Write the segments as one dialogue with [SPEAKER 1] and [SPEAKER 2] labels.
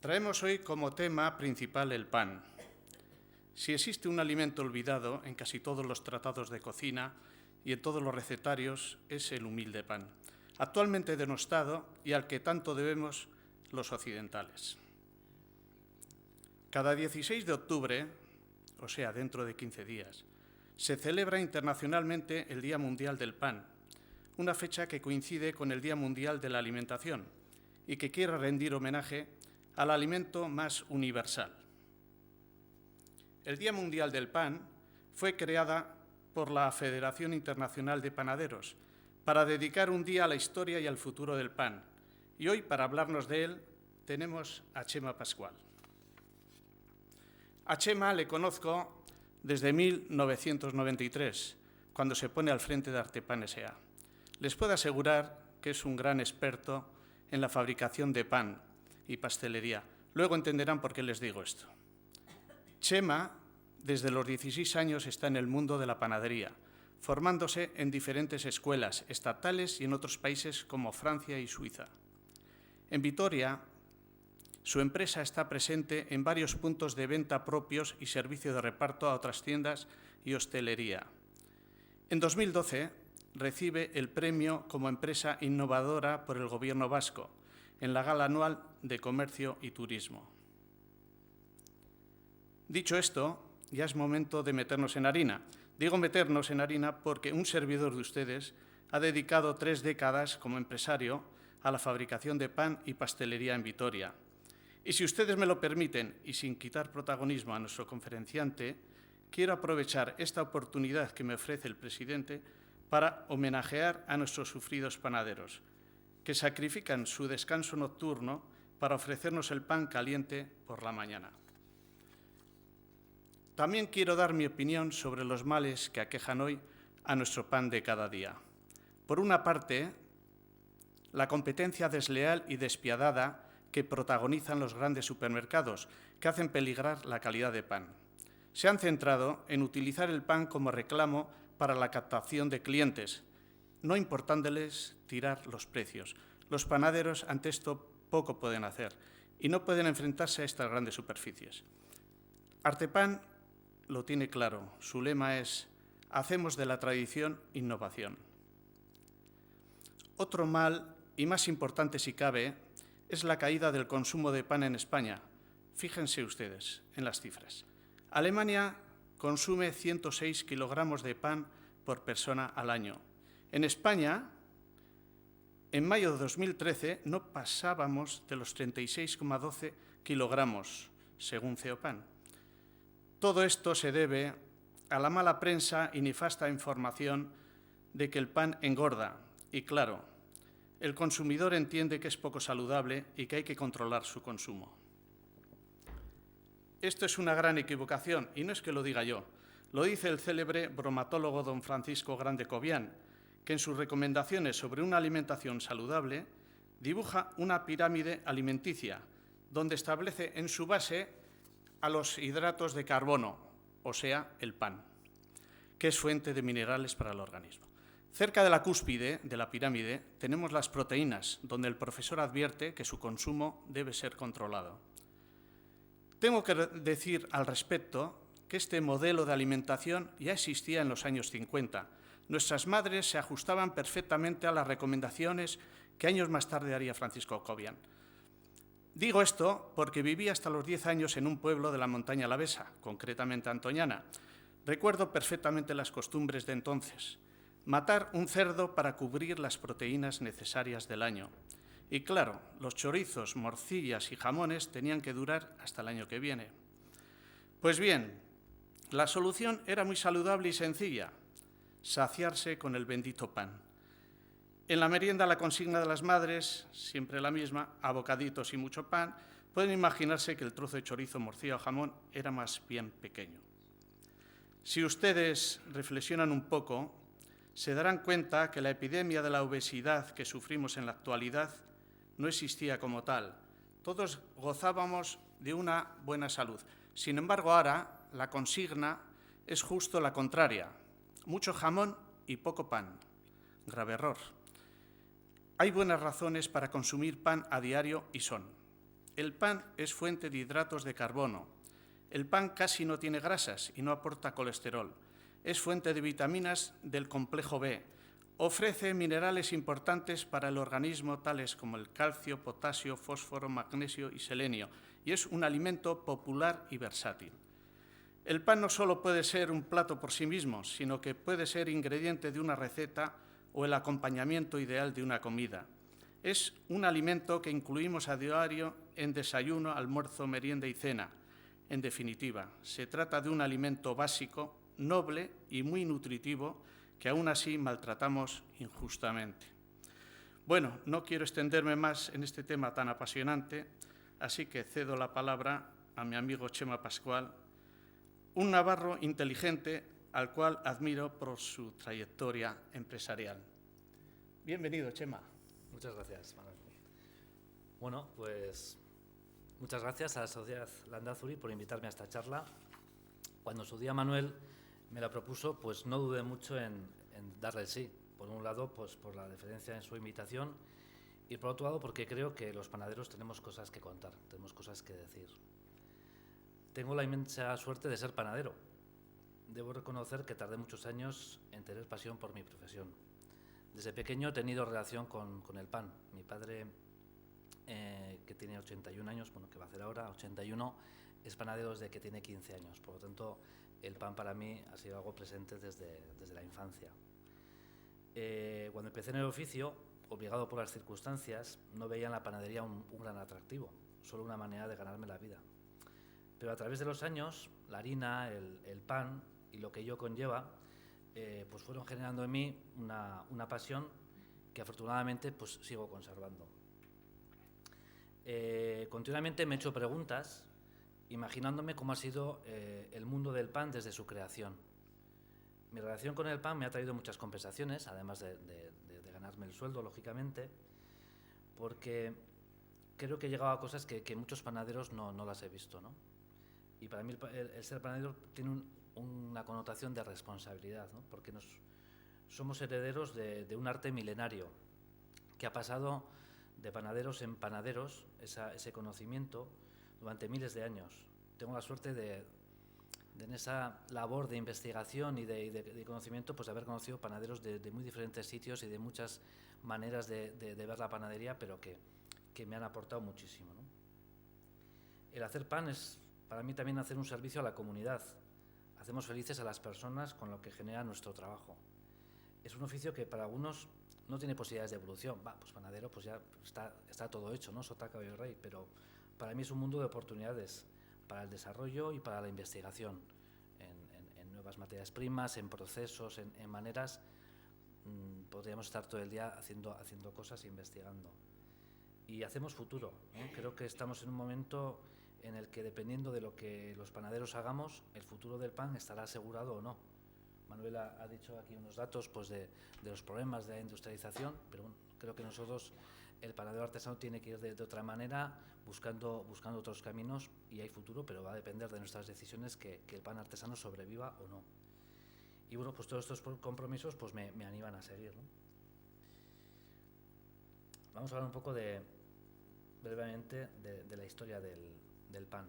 [SPEAKER 1] Traemos hoy como tema principal el pan. Si existe un alimento olvidado en casi todos los tratados de cocina y en todos los recetarios, es el humilde pan, actualmente denostado y al que tanto debemos los occidentales. Cada 16 de octubre, o sea, dentro de 15 días, se celebra internacionalmente el Día Mundial del Pan, una fecha que coincide con el Día Mundial de la Alimentación y que quiere rendir homenaje al alimento más universal. El Día Mundial del Pan fue creada por la Federación Internacional de Panaderos para dedicar un día a la historia y al futuro del pan. Y hoy, para hablarnos de él, tenemos a Chema Pascual. A Chema le conozco desde 1993, cuando se pone al frente de Artepan S.A. Les puedo asegurar que es un gran experto en la fabricación de pan y pastelería. Luego entenderán por qué les digo esto. Chema, desde los 16 años, está en el mundo de la panadería, formándose en diferentes escuelas estatales y en otros países como Francia y Suiza. En Vitoria, su empresa está presente en varios puntos de venta propios y servicio de reparto a otras tiendas y hostelería. En 2012 recibe el premio como empresa innovadora por el Gobierno vasco en la Gala Anual de Comercio y Turismo. Dicho esto, ya es momento de meternos en harina. Digo meternos en harina porque un servidor de ustedes ha dedicado 3 décadas como empresario a la fabricación de pan y pastelería en Vitoria. Y si ustedes me lo permiten, y sin quitar protagonismo a nuestro conferenciante, quiero aprovechar esta oportunidad que me ofrece el presidente para homenajear a nuestros sufridos panaderos, que sacrifican su descanso nocturno para ofrecernos el pan caliente por la mañana. También quiero dar mi opinión sobre los males que aquejan hoy a nuestro pan de cada día. Por una parte, la competencia desleal y despiadada que protagonizan los grandes supermercados, que hacen peligrar la calidad de pan. Se han centrado en utilizar el pan como reclamo para la captación de clientes, no importándoles tirar los precios. Los panaderos ante esto poco pueden hacer y no pueden enfrentarse a estas grandes superficies. Artepan lo tiene claro, su lema es: hacemos de la tradición innovación. Otro mal, y más importante si cabe, es la caída del consumo de pan en España. Fíjense ustedes en las cifras. Alemania consume 106 kilogramos de pan por persona al año. En España, en mayo de 2013, no pasábamos de los 36,12 kilogramos, según Ceopan. Todo esto se debe a la mala prensa y nefasta información de que el pan engorda. Y claro, el consumidor entiende que es poco saludable y que hay que controlar su consumo. Esto es una gran equivocación, y no es que lo diga yo. Lo dice el célebre bromatólogo don Francisco Grande Cobian, que en sus recomendaciones sobre una alimentación saludable dibuja una pirámide alimenticia, donde establece en su base a los hidratos de carbono, o sea, el pan, que es fuente de minerales para el organismo. Cerca de la cúspide de la pirámide tenemos las proteínas, donde el profesor advierte que su consumo debe ser controlado. Tengo que decir al respecto que este modelo de alimentación ya existía en los años 50. Nuestras madres se ajustaban perfectamente a las recomendaciones que años más tarde haría Francisco Cobian. Digo esto porque viví hasta los 10 años en un pueblo de la montaña alavesa, concretamente Antoñana. Recuerdo perfectamente las costumbres de entonces. Matar un cerdo para cubrir las proteínas necesarias del año. Y claro, los chorizos, morcillas y jamones tenían que durar hasta el año que viene. Pues bien, la solución era muy saludable y sencilla: saciarse con el bendito pan. En la merienda, la consigna de las madres, siempre la misma: a bocaditos y mucho pan. Pueden imaginarse que el trozo de chorizo, morcilla o jamón era más bien pequeño. Si ustedes reflexionan un poco, se darán cuenta que la epidemia de la obesidad que sufrimos en la actualidad no existía como tal. Todos gozábamos de una buena salud. Sin embargo, ahora la consigna es justo la contraria: mucho jamón y poco pan. Grave error. Hay buenas razones para consumir pan a diario y son: El pan es fuente de hidratos de carbono. El pan casi no tiene grasas y no aporta colesterol. Es fuente de vitaminas del complejo B. Ofrece minerales importantes para el organismo, tales como el calcio, potasio, fósforo, magnesio y selenio, y es un alimento popular y versátil. El pan no solo puede ser un plato por sí mismo, sino que puede ser ingrediente de una receta o el acompañamiento ideal de una comida. Es un alimento que incluimos a diario en desayuno, almuerzo, merienda y cena. En definitiva, se trata de un alimento básico, noble y muy nutritivo que aún así maltratamos injustamente. Bueno, no quiero extenderme más en este tema tan apasionante, así que cedo la palabra a mi amigo Chema Pascual, un navarro inteligente al cual admiro por su trayectoria empresarial. Bienvenido, Chema.
[SPEAKER 2] Muchas gracias, Manuel. Bueno, pues muchas gracias a la Sociedad Landazuri por invitarme a esta charla. Cuando su día Manuel me la propuso, pues no dudé mucho en darle el sí. Por un lado, pues por la deferencia en su invitación y por otro lado, porque creo que los panaderos tenemos cosas que contar, tenemos cosas que decir. Tengo la inmensa suerte de ser panadero. Debo reconocer que tardé muchos años en tener pasión por mi profesión. Desde pequeño he tenido relación con el pan. Mi padre, que tiene 81 años, bueno, que va a hacer ahora 81, es panadero desde que tiene 15 años. Por lo tanto, el pan para mí ha sido algo presente desde la infancia. Cuando empecé en el oficio, obligado por las circunstancias, no veía en la panadería un gran atractivo, solo una manera de ganarme la vida. Pero a través de los años, la harina, el pan y lo que ello conlleva, pues fueron generando en mí una pasión que afortunadamente pues sigo conservando. Continuamente me he hecho preguntas imaginándome cómo ha sido el mundo del pan desde su creación. Mi relación con el pan me ha traído muchas compensaciones, además de ganarme el sueldo, lógicamente, porque creo que he llegado a cosas que muchos panaderos no las he visto, ¿no? Y para mí el ser panadero tiene una connotación de responsabilidad, ¿no? Porque somos herederos de un arte milenario que ha pasado de panaderos en panaderos, ese conocimiento, durante miles de años. Tengo la suerte de en esa labor de investigación y de conocimiento, pues de haber conocido panaderos de muy diferentes sitios y de muchas maneras de ver la panadería, pero que me han aportado muchísimo, ¿no? El hacer pan es, para mí, también hacer un servicio a la comunidad. Hacemos felices a las personas con lo que genera nuestro trabajo. Es un oficio que para algunos no tiene posibilidades de evolución. Pues panadero, pues ya está todo hecho, ¿no? Sota, caballo, rey. Pero para mí es un mundo de oportunidades para el desarrollo y para la investigación en nuevas materias primas, en procesos, en maneras. Podríamos estar todo el día haciendo cosas e investigando. Y hacemos futuro, ¿no? Creo que estamos en un momento en el que, dependiendo de lo que los panaderos hagamos, el futuro del pan estará asegurado o no. Manuel ha dicho aquí unos datos pues, de los problemas de la industrialización, pero bueno, creo que nosotros, el panadero artesano, tiene que ir de otra manera, buscando otros caminos, y hay futuro, pero va a depender de nuestras decisiones que el pan artesano sobreviva o no. Y bueno, pues todos estos compromisos pues me animan a seguir, ¿no? Vamos a hablar un poco brevemente de la historia del pan.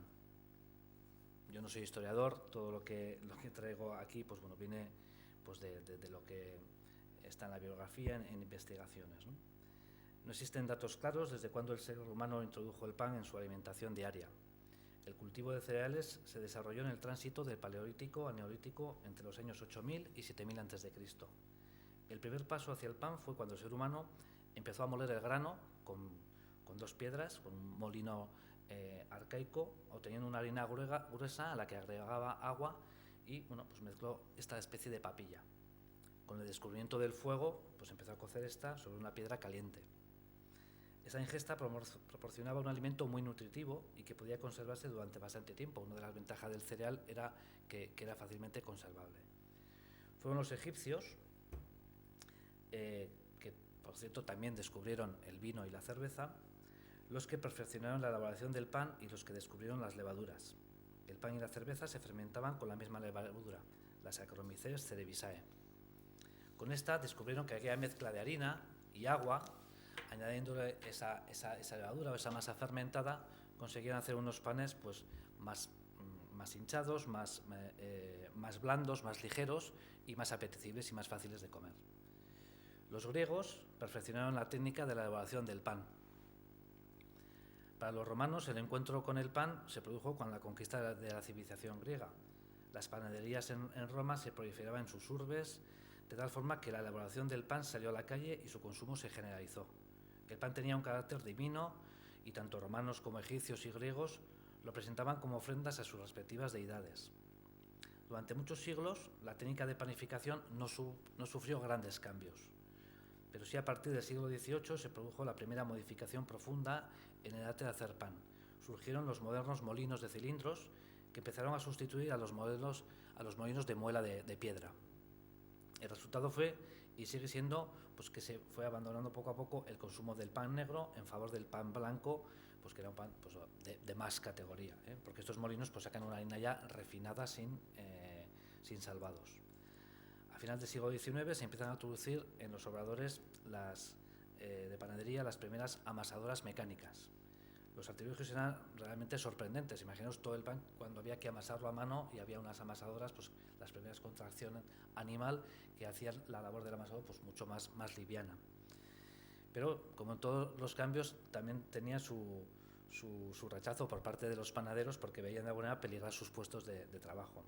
[SPEAKER 2] Yo no soy historiador, todo lo que traigo aquí pues bueno, viene pues de lo que está en la bibliografía, en investigaciones, ¿no? No existen datos claros desde cuándo el ser humano introdujo el pan en su alimentación diaria. El cultivo de cereales se desarrolló en el tránsito del Paleolítico al Neolítico entre los años 8000 y 7000 a.C. El primer paso hacia el pan fue cuando el ser humano empezó a moler el grano con dos piedras, con un molino arcaico, obteniendo una harina gruesa a la que agregaba agua y bueno, pues mezcló esta especie de papilla. Con el descubrimiento del fuego, pues empezó a cocer esta sobre una piedra caliente. Esa ingesta proporcionaba un alimento muy nutritivo y que podía conservarse durante bastante tiempo. Una de las ventajas del cereal era que era fácilmente conservable. Fueron los egipcios, que por cierto también descubrieron el vino y la cerveza, los que perfeccionaron la elaboración del pan y los que descubrieron las levaduras. El pan y la cerveza se fermentaban con la misma levadura, la Saccharomyces cerevisiae. Con esta descubrieron que aquella mezcla de harina y agua, añadiéndole esa levadura o esa masa fermentada, conseguían hacer unos panes pues más hinchados, más blandos, más ligeros y más apetecibles y más fáciles de comer. Los griegos perfeccionaron la técnica de la elaboración del pan. Para los romanos, el encuentro con el pan se produjo con la conquista de la civilización griega. Las panaderías en Roma se proliferaban en sus urbes, de tal forma que la elaboración del pan salió a la calle y su consumo se generalizó. El pan tenía un carácter divino y tanto romanos como egipcios y griegos lo presentaban como ofrendas a sus respectivas deidades. Durante muchos siglos, la técnica de panificación no sufrió grandes cambios, pero sí a partir del siglo XVIII se produjo la primera modificación profunda en el arte de hacer pan. Surgieron los modernos molinos de cilindros que empezaron a sustituir a los molinos de muela de piedra. El resultado fue, y sigue siendo, pues que se fue abandonando poco a poco el consumo del pan negro en favor del pan blanco, pues que era un pan pues, de más categoría, porque estos molinos pues, sacan una harina ya refinada sin salvados. A final del siglo XIX se empiezan a introducir en los obradores de panadería las primeras amasadoras mecánicas. Los artilugios eran realmente sorprendentes. Imaginaos todo el pan cuando había que amasarlo a mano y había unas amasadoras, pues las primeras contracciones animal que hacían la labor del amasador pues mucho más liviana. Pero como en todos los cambios también tenía su rechazo por parte de los panaderos porque veían de alguna manera peligrar sus puestos de trabajo.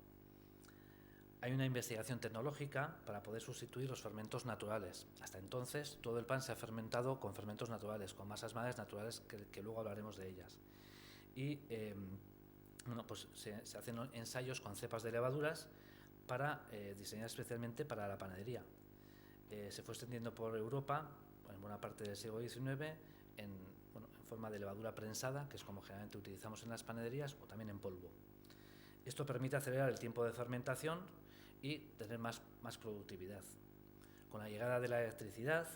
[SPEAKER 2] Hay una investigación tecnológica para poder sustituir los fermentos naturales. Hasta entonces, todo el pan se ha fermentado con fermentos naturales, con masas madres naturales, que luego hablaremos de ellas. Y pues se hacen ensayos con cepas de levaduras para diseñar especialmente para la panadería. Se fue extendiendo por Europa, en buena parte del siglo XIX, en forma de levadura prensada, que es como generalmente utilizamos en las panaderías, o también en polvo. Esto permite acelerar el tiempo de fermentación y tener más productividad. Con la llegada de la electricidad,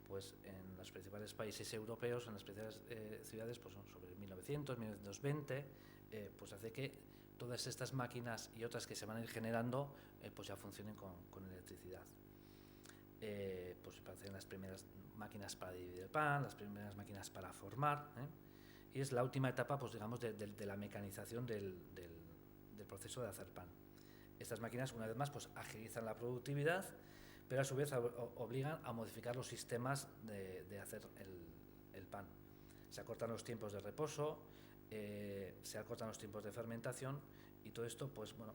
[SPEAKER 2] pues en los principales países europeos, en las principales ciudades, pues sobre 1900, 1920, pues hace que todas estas máquinas y otras que se van a ir generando, pues ya funcionen con electricidad. Pues aparecen las primeras máquinas para dividir el pan, las primeras máquinas para formar, y es la última etapa, pues digamos, de la mecanización del proceso de hacer pan. Estas máquinas, una vez más, pues agilizan la productividad, pero a su vez obligan a modificar los sistemas de hacer el pan. Se acortan los tiempos de reposo, se acortan los tiempos de fermentación, y todo esto pues, bueno,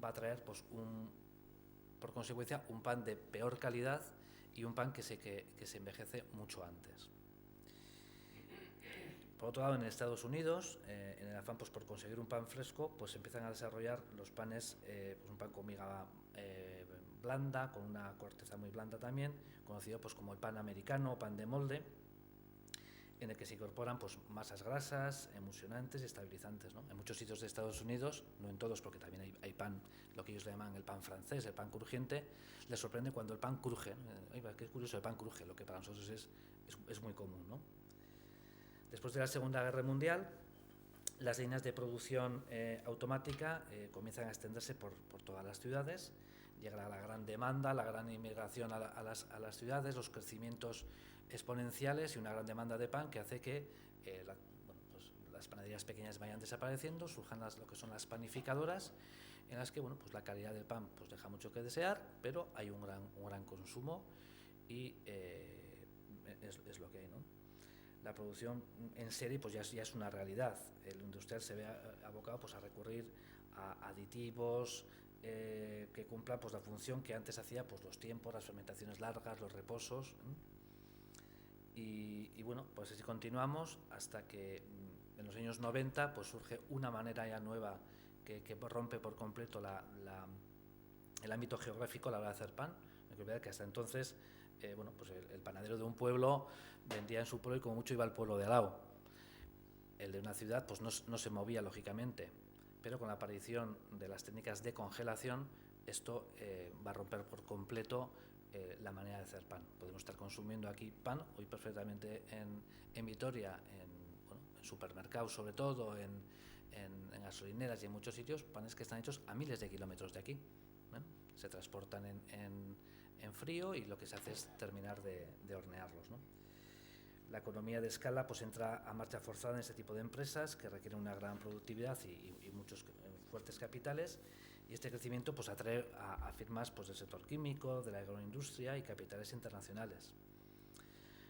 [SPEAKER 2] va a traer pues, por consecuencia un pan de peor calidad y un pan que se envejece mucho antes. Por otro lado, en Estados Unidos, en el afán pues, por conseguir un pan fresco, pues empiezan a desarrollar los panes, pues, un pan con miga blanda, con una corteza muy blanda también, conocido pues, como el pan americano o pan de molde, en el que se incorporan pues, masas grasas, emulsionantes y estabilizantes, ¿no? En muchos sitios de Estados Unidos, no en todos porque también hay pan, lo que ellos le llaman el pan francés, el pan crujiente, les sorprende cuando el pan cruje. Qué curioso, el pan cruje, lo que para nosotros es muy común, ¿no? Después de la Segunda Guerra Mundial, las líneas de producción automática comienzan a extenderse por todas las ciudades. Llega la gran demanda, la gran inmigración a las ciudades, los crecimientos exponenciales y una gran demanda de pan que hace que pues las panaderías pequeñas vayan desapareciendo, surjan lo que son las panificadoras, en las que pues la calidad del pan pues deja mucho que desear, pero hay un gran consumo y es lo que hay, ¿no? La producción en serie pues ya es una realidad. El industrial se ve abocado pues, a recurrir a aditivos que cumplan pues, la función que antes hacía pues, los tiempos, las fermentaciones largas, los reposos. Y bueno, pues así continuamos hasta que en los años 90 pues, surge una manera ya nueva que rompe por completo el ámbito geográfico a la hora de hacer pan. Hay que ver que hasta entonces pues el panadero de un pueblo vendía en su pueblo y como mucho iba al pueblo de al lado. El de una ciudad pues no se movía lógicamente, pero con la aparición de las técnicas de congelación esto va a romper por completo la manera de hacer pan. Podemos estar consumiendo aquí pan hoy perfectamente en Vitoria, en supermercados sobre todo, en gasolineras y en muchos sitios, panes que están hechos a miles de kilómetros de aquí. Se transportan en frío y lo que se hace es terminar de hornearlos, ¿no? La economía de escala pues entra a marcha forzada en este tipo de empresas que requieren una gran productividad y muchos fuertes capitales, y este crecimiento pues atrae a firmas pues del sector químico, de la agroindustria y capitales internacionales.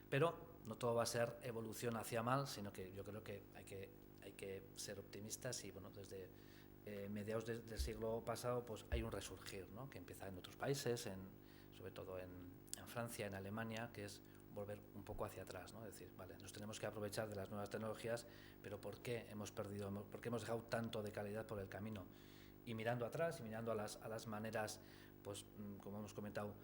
[SPEAKER 2] Pero no todo va a ser evolución hacia mal, sino que yo creo que hay que ser optimistas y bueno, desde mediados del siglo pasado pues hay un resurgir, ¿no?, que empieza en otros países, sobre todo en Francia, en Alemania, que es volver un poco hacia atrás, ¿no? Es decir, vale, nos tenemos que aprovechar de las nuevas tecnologías, pero ¿por qué hemos perdido, por qué hemos dejado tanto de calidad por el camino? Y mirando atrás y mirando a las maneras, pues como hemos comentado,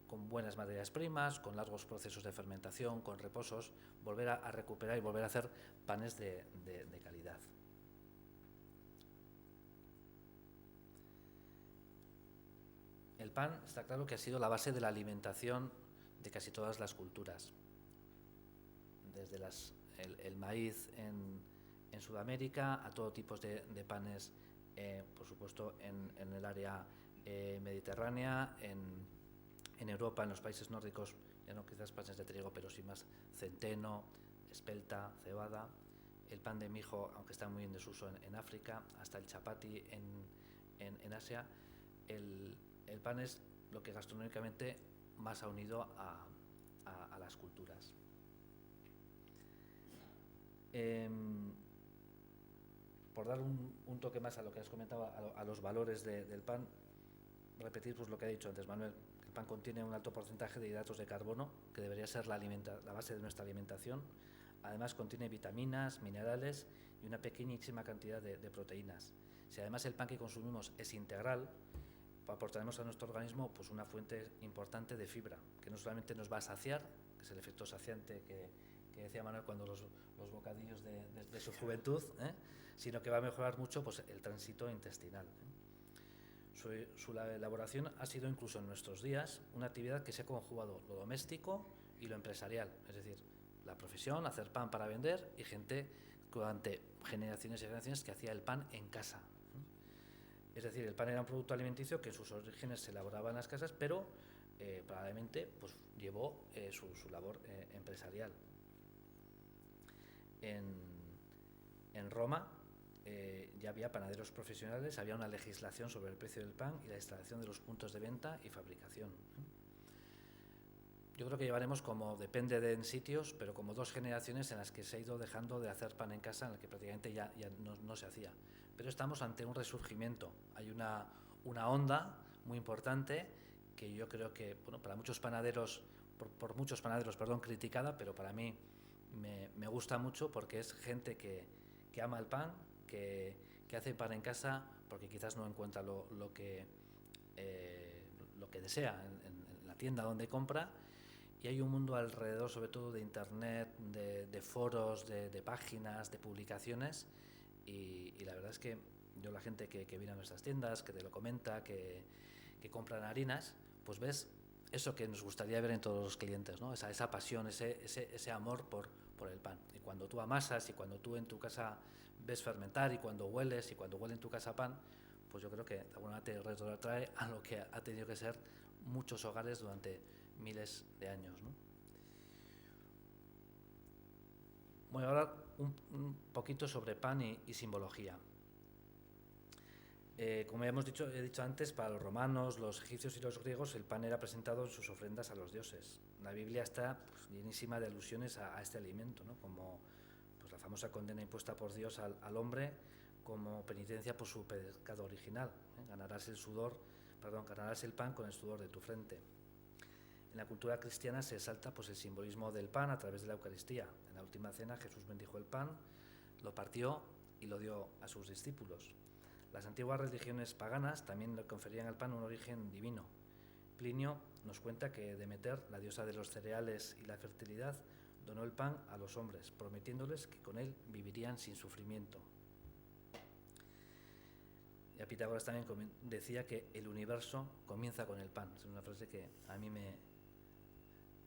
[SPEAKER 2] con buenas materias primas, con largos procesos de fermentación, con reposos, volver a recuperar y volver a hacer panes de calidad. El pan está claro que ha sido la base de la alimentación de casi todas las culturas, desde el maíz en Sudamérica a todo tipo de panes, por supuesto en el área mediterránea, en Europa, en los países nórdicos, ya no quizás panes de trigo, pero sí más centeno, espelta, cebada, el pan de mijo, aunque está muy en desuso en África, hasta el chapati en Asia. El pan es lo que gastronómicamente más ha unido a las culturas. Por dar un toque más a lo que has comentado, a los valores del pan, repetir pues lo que ha dicho antes Manuel. El pan contiene un alto porcentaje de hidratos de carbono, que debería ser la base de nuestra alimentación. Además contiene vitaminas, minerales y una pequeñísima cantidad de proteínas. Si además el pan que consumimos es integral, aportaremos a nuestro organismo pues una fuente importante de fibra, que no solamente nos va a saciar, que es el efecto saciante que decía Manuel cuando los bocadillos de su juventud, sino que va a mejorar mucho pues el tránsito intestinal. Su elaboración ha sido incluso en nuestros días una actividad que se ha conjugado lo doméstico y lo empresarial, es decir, la profesión, hacer pan para vender, y gente durante generaciones y generaciones que hacía el pan en casa. Es decir, el pan era un producto alimenticio que en sus orígenes se elaboraba en las casas, pero probablemente pues, llevó su labor empresarial. En Roma ya había panaderos profesionales, había una legislación sobre el precio del pan y la instalación de los puntos de venta y fabricación. Yo creo que llevaremos, como depende de en sitios, pero como 2 generaciones en las que se ha ido dejando de hacer pan en casa, en el que prácticamente ya no se hacía. Pero estamos ante un resurgimiento. Hay una onda muy importante que yo creo que, bueno, para muchos panaderos, por muchos panaderos, criticada, pero para mí me gusta mucho porque es gente que ama el pan, que hace pan en casa porque quizás no encuentra lo que desea en la tienda donde compra, y hay un mundo alrededor, sobre todo de internet, de foros, de páginas, de publicaciones, y la verdad es que yo, la gente que viene a nuestras tiendas, que te lo comenta, que compran harinas, pues ves eso que nos gustaría ver en todos los clientes, ¿no? Esa pasión, ese amor por el pan. Y cuando tú amasas y cuando tú en tu casa ves fermentar y cuando hueles y cuando huele en tu casa pan, pues yo creo que de alguna manera te retrotrae a lo que ha tenido que ser muchos hogares durante miles de años, ¿no? Voy a hablar un poquito sobre pan y simbología. Como ya he dicho antes, para los romanos, los egipcios y los griegos, el pan era presentado en sus ofrendas a los dioses. La Biblia está pues, llenísima de alusiones a este alimento, ¿no? Como pues, la famosa condena impuesta por Dios al hombre como penitencia por su pecado original. Ganarás el pan con el sudor de tu frente. En la cultura cristiana se exalta pues, el simbolismo del pan a través de la Eucaristía. En la última cena Jesús bendijo el pan, lo partió y lo dio a sus discípulos. Las antiguas religiones paganas también le conferían al pan un origen divino. Plinio nos cuenta que Demeter, la diosa de los cereales y la fertilidad, donó el pan a los hombres, prometiéndoles que con él vivirían sin sufrimiento. Y a Pitágoras también decía que el universo comienza con el pan. Es una frase que a mí me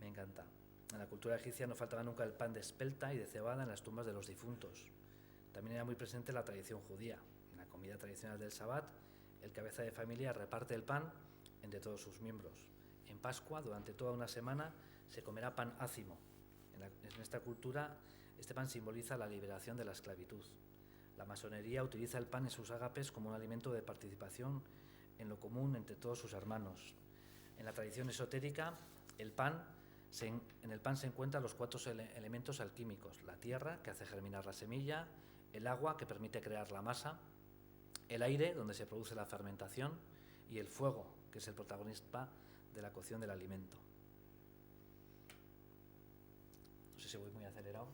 [SPEAKER 2] encanta. En la cultura egipcia no faltaba nunca el pan de espelta y de cebada en las tumbas de los difuntos. También era muy presente la tradición judía. En la comida tradicional del Sabbat, el cabeza de familia reparte el pan entre todos sus miembros. En Pascua, durante toda una semana, se comerá pan ácimo. En En esta cultura, este pan simboliza la liberación de la esclavitud. La masonería utiliza el pan en sus ágapes como un alimento de participación en lo común entre todos sus hermanos. En la tradición esotérica, en el pan se encuentran los 4 elementos alquímicos: la tierra, que hace germinar la semilla; el agua, que permite crear la masa; el aire, donde se produce la fermentación; y el fuego, que es el protagonista de la cocción del alimento. No sé si voy muy acelerado.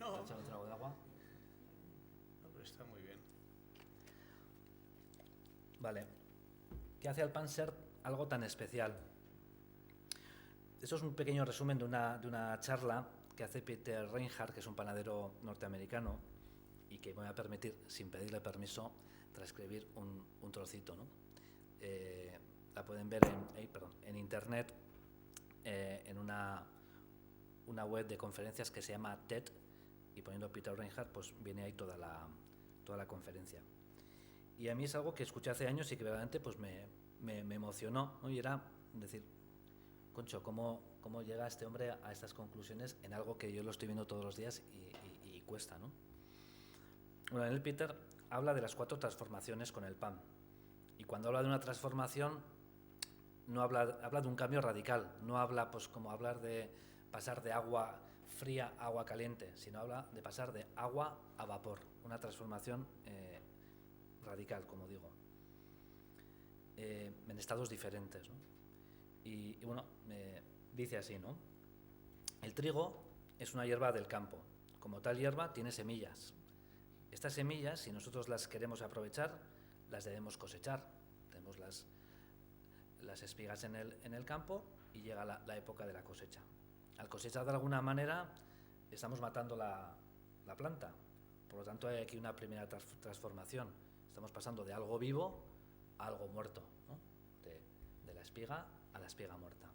[SPEAKER 1] No.
[SPEAKER 2] ¿He echado un trago de agua?
[SPEAKER 1] No, pero está muy bien.
[SPEAKER 2] Vale. ¿Qué hace al pan ser algo tan especial? Esto es un pequeño resumen de una charla que hace Peter Reinhardt, que es un panadero norteamericano, y que me voy a permitir, sin pedirle permiso, transcribir un trocito, ¿no? La pueden ver en internet, en una web de conferencias que se llama TED, y poniendo Peter Reinhardt, pues viene ahí toda la conferencia. Y a mí es algo que escuché hace años y que verdaderamente pues me emocionó, ¿no? Y era decir, concho, ¿cómo llega este hombre a estas conclusiones en algo que yo lo estoy viendo todos los días y cuesta, ¿no? Bueno, en el Peter habla de las 4 transformaciones con el pan. Y cuando habla de una transformación, no habla de un cambio radical, no habla pues como hablar de pasar de agua fría a agua caliente, sino habla de pasar de agua a vapor, una transformación radical, como digo, en estados diferentes, ¿no? Y bueno, dice así, ¿no? El trigo es una hierba del campo. Como tal hierba tiene semillas. Estas semillas, si nosotros las queremos aprovechar, las debemos cosechar. Tenemos las espigas en el campo y llega la época de la cosecha. Al cosechar de alguna manera estamos matando la planta. Por lo tanto, hay aquí una primera transformación. Estamos pasando de algo vivo a algo muerto, ¿no? De la espiga a la espiga muerta.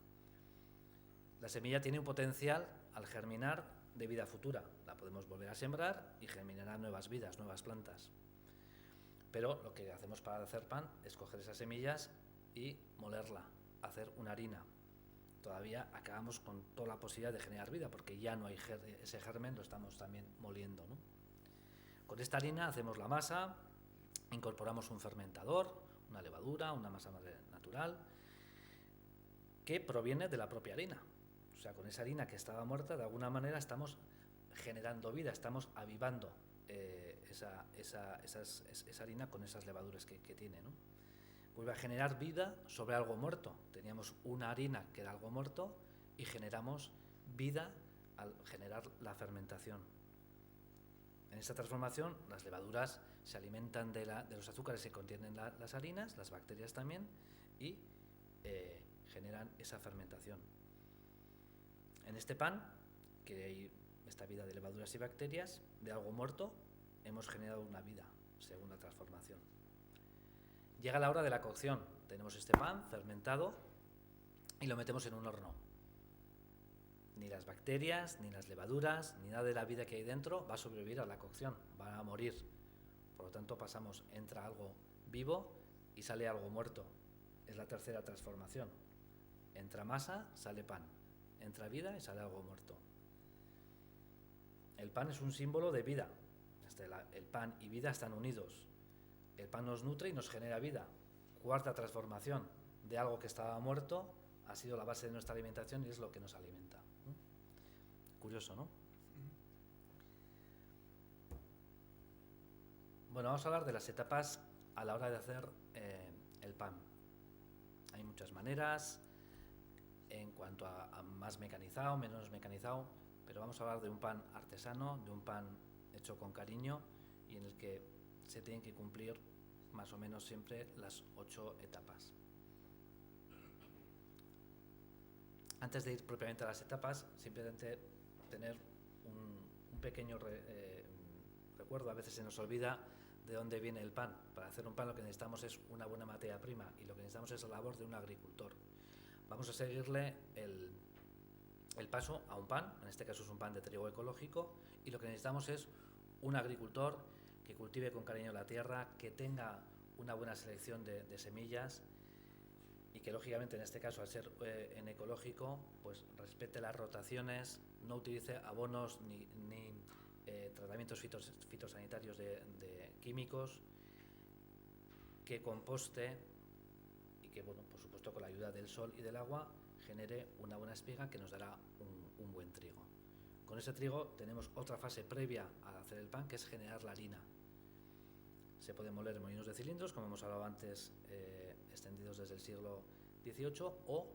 [SPEAKER 2] La semilla tiene un potencial al germinar de vida futura. La podemos volver a sembrar y germinará nuevas vidas, nuevas plantas. Pero lo que hacemos para hacer pan es coger esas semillas y molerla, hacer una harina. Todavía acabamos con toda la posibilidad de generar vida, porque ya no hay ese germen, lo estamos también moliendo, ¿no? Con esta harina hacemos la masa, incorporamos un fermentador, una levadura, una masa natural, que proviene de la propia harina. O sea, con esa harina que estaba muerta, de alguna manera estamos generando vida, estamos avivando esa harina con esas levaduras que tiene, ¿no? Vuelve a generar vida sobre algo muerto. Teníamos una harina que era algo muerto y generamos vida al generar la fermentación. En esta transformación, las levaduras se alimentan de los azúcares que contienen las harinas, las bacterias también, y generan esa fermentación. En este pan, que hay esta vida de levaduras y bacterias, de algo muerto, hemos generado una vida, según la transformación. Llega la hora de la cocción. Tenemos este pan fermentado y lo metemos en un horno. Ni las bacterias, ni las levaduras, ni nada de la vida que hay dentro va a sobrevivir a la cocción, van a morir. Por lo tanto, entra algo vivo y sale algo muerto. Es la tercera transformación. Entra masa, sale pan. Entra vida y sale algo muerto. El pan es un símbolo de vida. El pan y vida están unidos. El pan nos nutre y nos genera vida. Cuarta transformación. De algo que estaba muerto ha sido la base de nuestra alimentación y es lo que nos alimenta. Curioso, ¿no? Bueno, vamos a hablar de las etapas a la hora de hacer el pan. Hay muchas maneras en cuanto a más mecanizado, menos mecanizado, pero vamos a hablar de un pan artesano, de un pan hecho con cariño y en el que se tienen que cumplir más o menos siempre las 8 etapas. Antes de ir propiamente a las etapas, simplemente tener un pequeño recuerdo. A veces se nos olvida de dónde viene el pan. Para hacer un pan lo que necesitamos es una buena materia prima y lo que necesitamos es la labor de un agricultor. Vamos a seguirle el paso a un pan, en este caso es un pan de trigo ecológico, y lo que necesitamos es un agricultor que cultive con cariño la tierra, que tenga una buena selección de semillas y que lógicamente en este caso, al ser en ecológico, pues respete las rotaciones, no utilice abonos ni tratamientos fitosanitarios de químicos, que composte y que, bueno, por supuesto, con la ayuda del sol y del agua genere una buena espiga que nos dará un buen trigo. Con ese trigo tenemos otra fase previa a hacer el pan, que es generar la harina. Se puede moler en molinos de cilindros, como hemos hablado antes, extendidos desde el siglo XVIII, o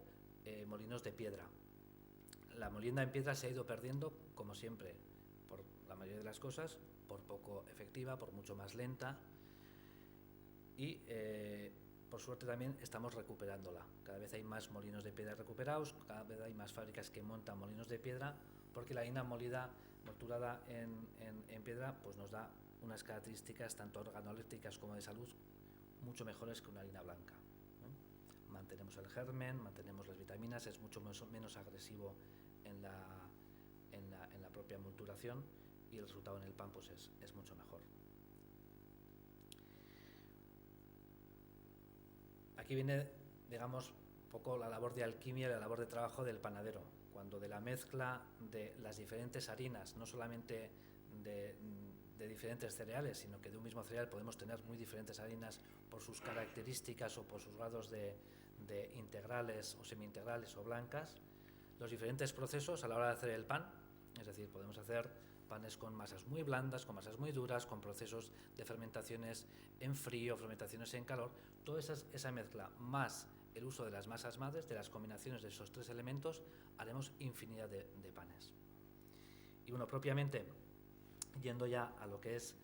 [SPEAKER 2] molinos de piedra. La molienda en piedra se ha ido perdiendo, como siempre, por la mayoría de las cosas, por poco efectiva, por mucho más lenta, y por suerte también estamos recuperándola. Cada vez hay más molinos de piedra recuperados, cada vez hay más fábricas que montan molinos de piedra, porque la harina molturada en piedra pues nos da unas características tanto organolépticas como de salud mucho mejores que una harina blanca. Mantenemos el germen, mantenemos las vitaminas, es mucho menos agresivo en la propia molturación, y el resultado en el pan pues es mucho mejor. Aquí viene, digamos, un poco la labor de alquimia y la labor de trabajo del panadero, cuando de la mezcla de las diferentes harinas, no solamente de diferentes cereales, sino que de un mismo cereal podemos tener muy diferentes harinas por sus características o por sus grados de integrales o semi-integrales o blancas, los diferentes procesos a la hora de hacer el pan, es decir, podemos hacer panes con masas muy blandas, con masas muy duras, con procesos de fermentaciones en frío, fermentaciones en calor, toda esa mezcla más el uso de las masas madres, de las combinaciones de esos tres elementos, haremos infinidad de panes. Y bueno, propiamente, yendo ya a lo que es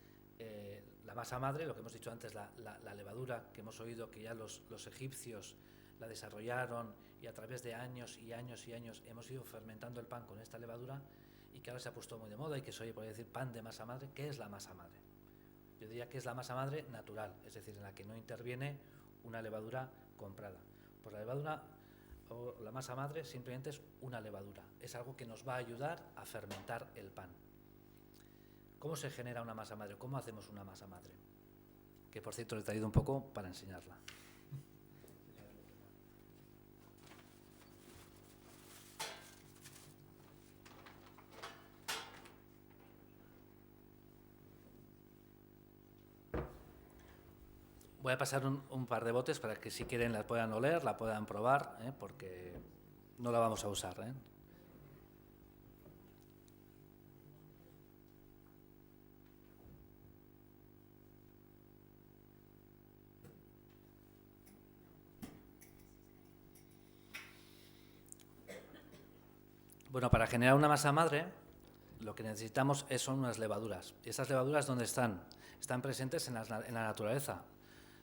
[SPEAKER 2] la masa madre, lo que hemos dicho antes, la levadura, que hemos oído que ya los egipcios la desarrollaron y a través de años y años y años hemos ido fermentando el pan con esta levadura, y que ahora se ha puesto muy de moda y que se oye por decir pan de masa madre. ¿Qué es la masa madre? Yo diría que es la masa madre natural, es decir, en la que no interviene una levadura comprada. Pues la levadura o la masa madre simplemente es una levadura, es algo que nos va a ayudar a fermentar el pan. ¿Cómo se genera una masa madre? ¿Cómo hacemos una masa madre? Que por cierto he traído un poco para enseñarla. Voy a pasar un par de botes para que si quieren la puedan oler, la puedan probar, porque no la vamos a usar. Bueno, para generar una masa madre, lo que necesitamos son unas levaduras. ¿Y esas levaduras dónde están? Están presentes en la naturaleza.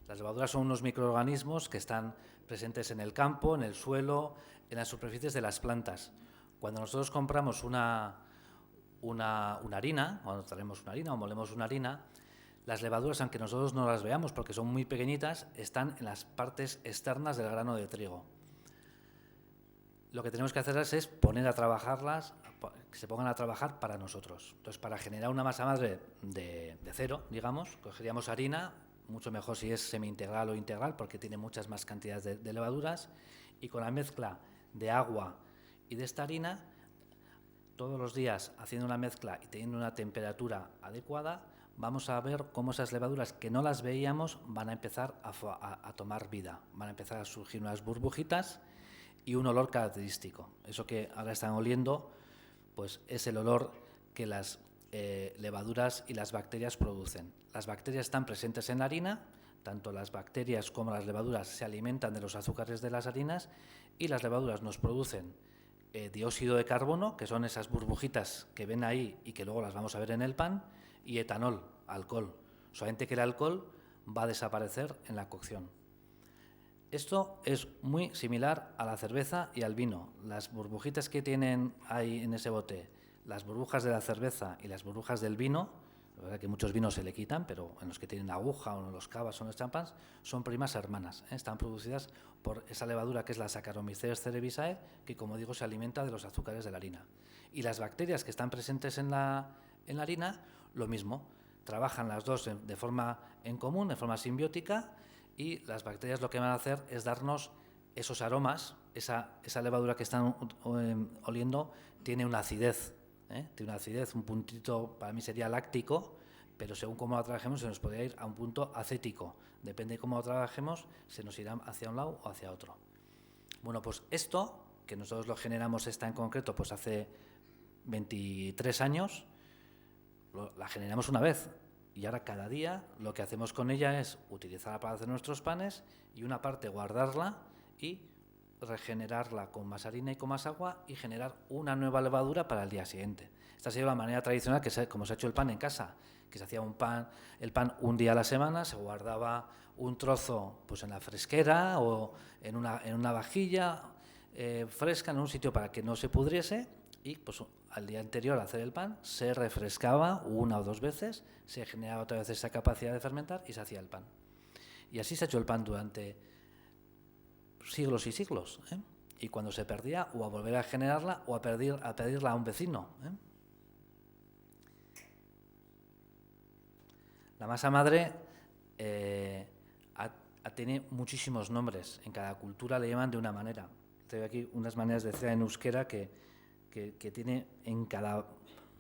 [SPEAKER 2] Las levaduras son unos microorganismos que están presentes en el campo, en el suelo, en las superficies de las plantas. Cuando nosotros compramos una harina, cuando traemos una harina o molemos una harina, las levaduras, aunque nosotros no las veamos porque son muy pequeñitas, están en las partes externas del grano de trigo. Lo que tenemos que hacer es poner a trabajarlas, que se pongan a trabajar para nosotros. Entonces, para generar una masa madre de cero, digamos, cogeríamos harina, mucho mejor si es semi-integral o integral, porque tiene muchas más cantidades de levaduras, y con la mezcla de agua y de esta harina, todos los días haciendo una mezcla y teniendo una temperatura adecuada, vamos a ver cómo esas levaduras que no las veíamos van a empezar a tomar vida, van a empezar a surgir unas burbujitas y un olor característico. Eso que ahora están oliendo, pues es el olor que las levaduras y las bacterias producen. Las bacterias están presentes en la harina, tanto las bacterias como las levaduras se alimentan de los azúcares de las harinas, y las levaduras nos producen dióxido de carbono, que son esas burbujitas que ven ahí y que luego las vamos a ver en el pan, y etanol, alcohol. Solamente que el alcohol va a desaparecer en la cocción. Esto es muy similar a la cerveza y al vino. Las burbujitas que tienen ahí en ese bote, las burbujas de la cerveza y las burbujas del vino, la verdad que muchos vinos se le quitan, pero en los que tienen aguja o en los cavas o en los champans, son primas hermanas. Están producidas por esa levadura que es la Saccharomyces cerevisiae, que, como digo, se alimenta de los azúcares de la harina. Y las bacterias que están presentes en la harina, lo mismo. Trabajan las dos de forma en común, de forma simbiótica, y las bacterias lo que van a hacer es darnos esos aromas, esa levadura que están oliendo, tiene una acidez, tiene una acidez, un puntito, para mí sería láctico, pero según cómo lo trabajemos se nos podría ir a un punto acético. Depende de cómo lo trabajemos, se nos irá hacia un lado o hacia otro. Bueno, pues esto, que nosotros lo generamos esta en concreto, pues hace 23 años, la generamos una vez. Y ahora cada día lo que hacemos con ella es utilizarla para hacer nuestros panes y una parte guardarla y regenerarla con más harina y con más agua y generar una nueva levadura para el día siguiente. Esta ha sido la manera tradicional como se ha hecho el pan en casa, que se hacía el pan un día a la semana, se guardaba un trozo pues en la fresquera o en una vajilla fresca, en un sitio para que no se pudriese, y pues al día anterior a hacer el pan se refrescaba una o dos veces, se generaba otra vez esa capacidad de fermentar y se hacía el pan. Y así se ha hecho el pan durante siglos y siglos, y cuando se perdía, o a volver a generarla o a pedirla a un vecino. La masa madre tiene muchísimos nombres, en cada cultura le llaman de una manera. Tengo aquí unas maneras de decir en euskera que tiene en cada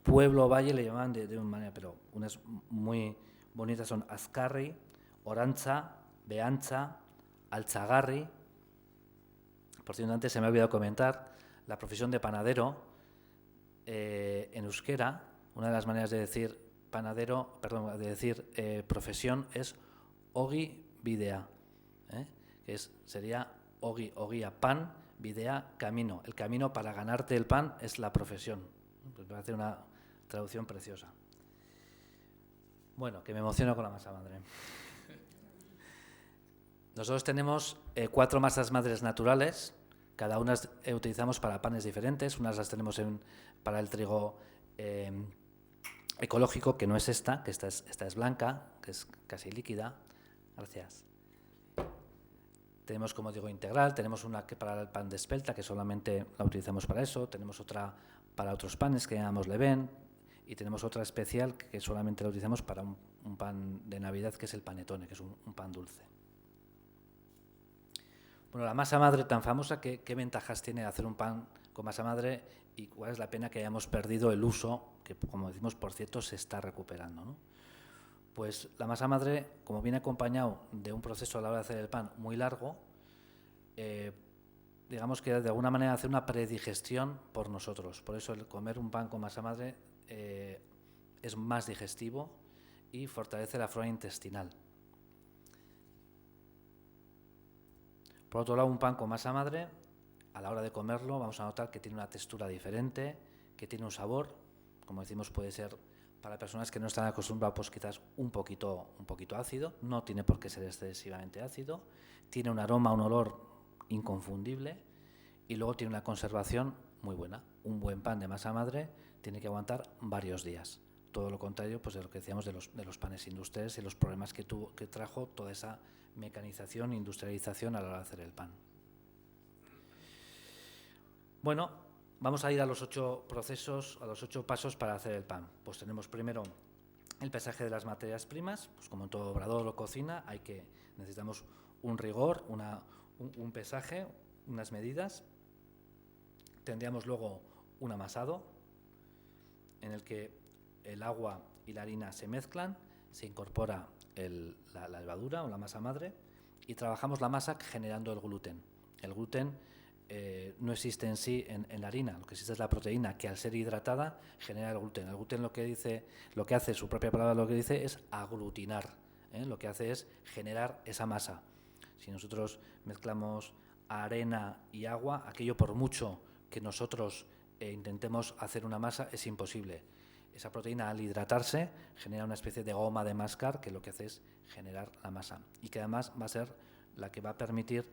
[SPEAKER 2] pueblo o valle le llaman de una manera, pero unas muy bonitas son azkarri, orantza, beantza, altzagarri. Por cierto, antes se me ha olvidado comentar la profesión de panadero en euskera. Una de las maneras de decir panadero, perdón, de decir profesión es ogi bidea, que sería ogia pan, bidea camino. El camino para ganarte el pan es la profesión. Pues me hace una traducción preciosa. Bueno, que me emociono con la masa madre. Nosotros tenemos 4 masas madres naturales, cada una utilizamos para panes diferentes, unas las tenemos para el trigo ecológico, que no es esta, que esta es blanca, que es casi líquida. Gracias. Tenemos, como digo, integral, tenemos una que para el pan de espelta, que solamente la utilizamos para eso, tenemos otra para otros panes que llamamos levain, y tenemos otra especial que solamente la utilizamos para un pan de Navidad, que es el panettone, que es un pan dulce. Bueno, la masa madre tan famosa, ¿qué ventajas tiene hacer un pan con masa madre y cuál es la pena que hayamos perdido el uso, que como decimos, por cierto, se está recuperando, ¿no? Pues la masa madre, como viene acompañado de un proceso a la hora de hacer el pan muy largo, digamos que de alguna manera hace una predigestión por nosotros. Por eso el comer un pan con masa madre es más digestivo y fortalece la flora intestinal. Por otro lado, un pan con masa madre, a la hora de comerlo vamos a notar que tiene una textura diferente, que tiene un sabor, como decimos, puede ser para personas que no están acostumbradas, pues quizás un poquito ácido, no tiene por qué ser excesivamente ácido, tiene un aroma, un olor inconfundible y luego tiene una conservación muy buena. Un buen pan de masa madre tiene que aguantar varios días. Todo lo contrario pues de lo que decíamos de los panes industriales y los problemas que trajo toda esa mecanización e industrialización a la hora de hacer el pan. Bueno, vamos a ir a los 8 procesos, a los 8 pasos para hacer el pan. Pues tenemos primero el pesaje de las materias primas, pues como en todo obrador o cocina necesitamos un rigor, un pesaje, unas medidas. Tendríamos luego un amasado en el que el agua y la harina se mezclan, se incorpora la levadura o la masa madre y trabajamos la masa generando el gluten. El gluten no existe en sí en la harina, lo que existe es la proteína que al ser hidratada genera el gluten. El gluten lo que hace, su propia palabra lo que dice es aglutinar, lo que hace es generar esa masa. Si nosotros mezclamos arena y agua, aquello por mucho que nosotros intentemos hacer una masa es imposible. Esa proteína al hidratarse genera una especie de goma de mascar que lo que hace es generar la masa y que además va a ser la que va a permitir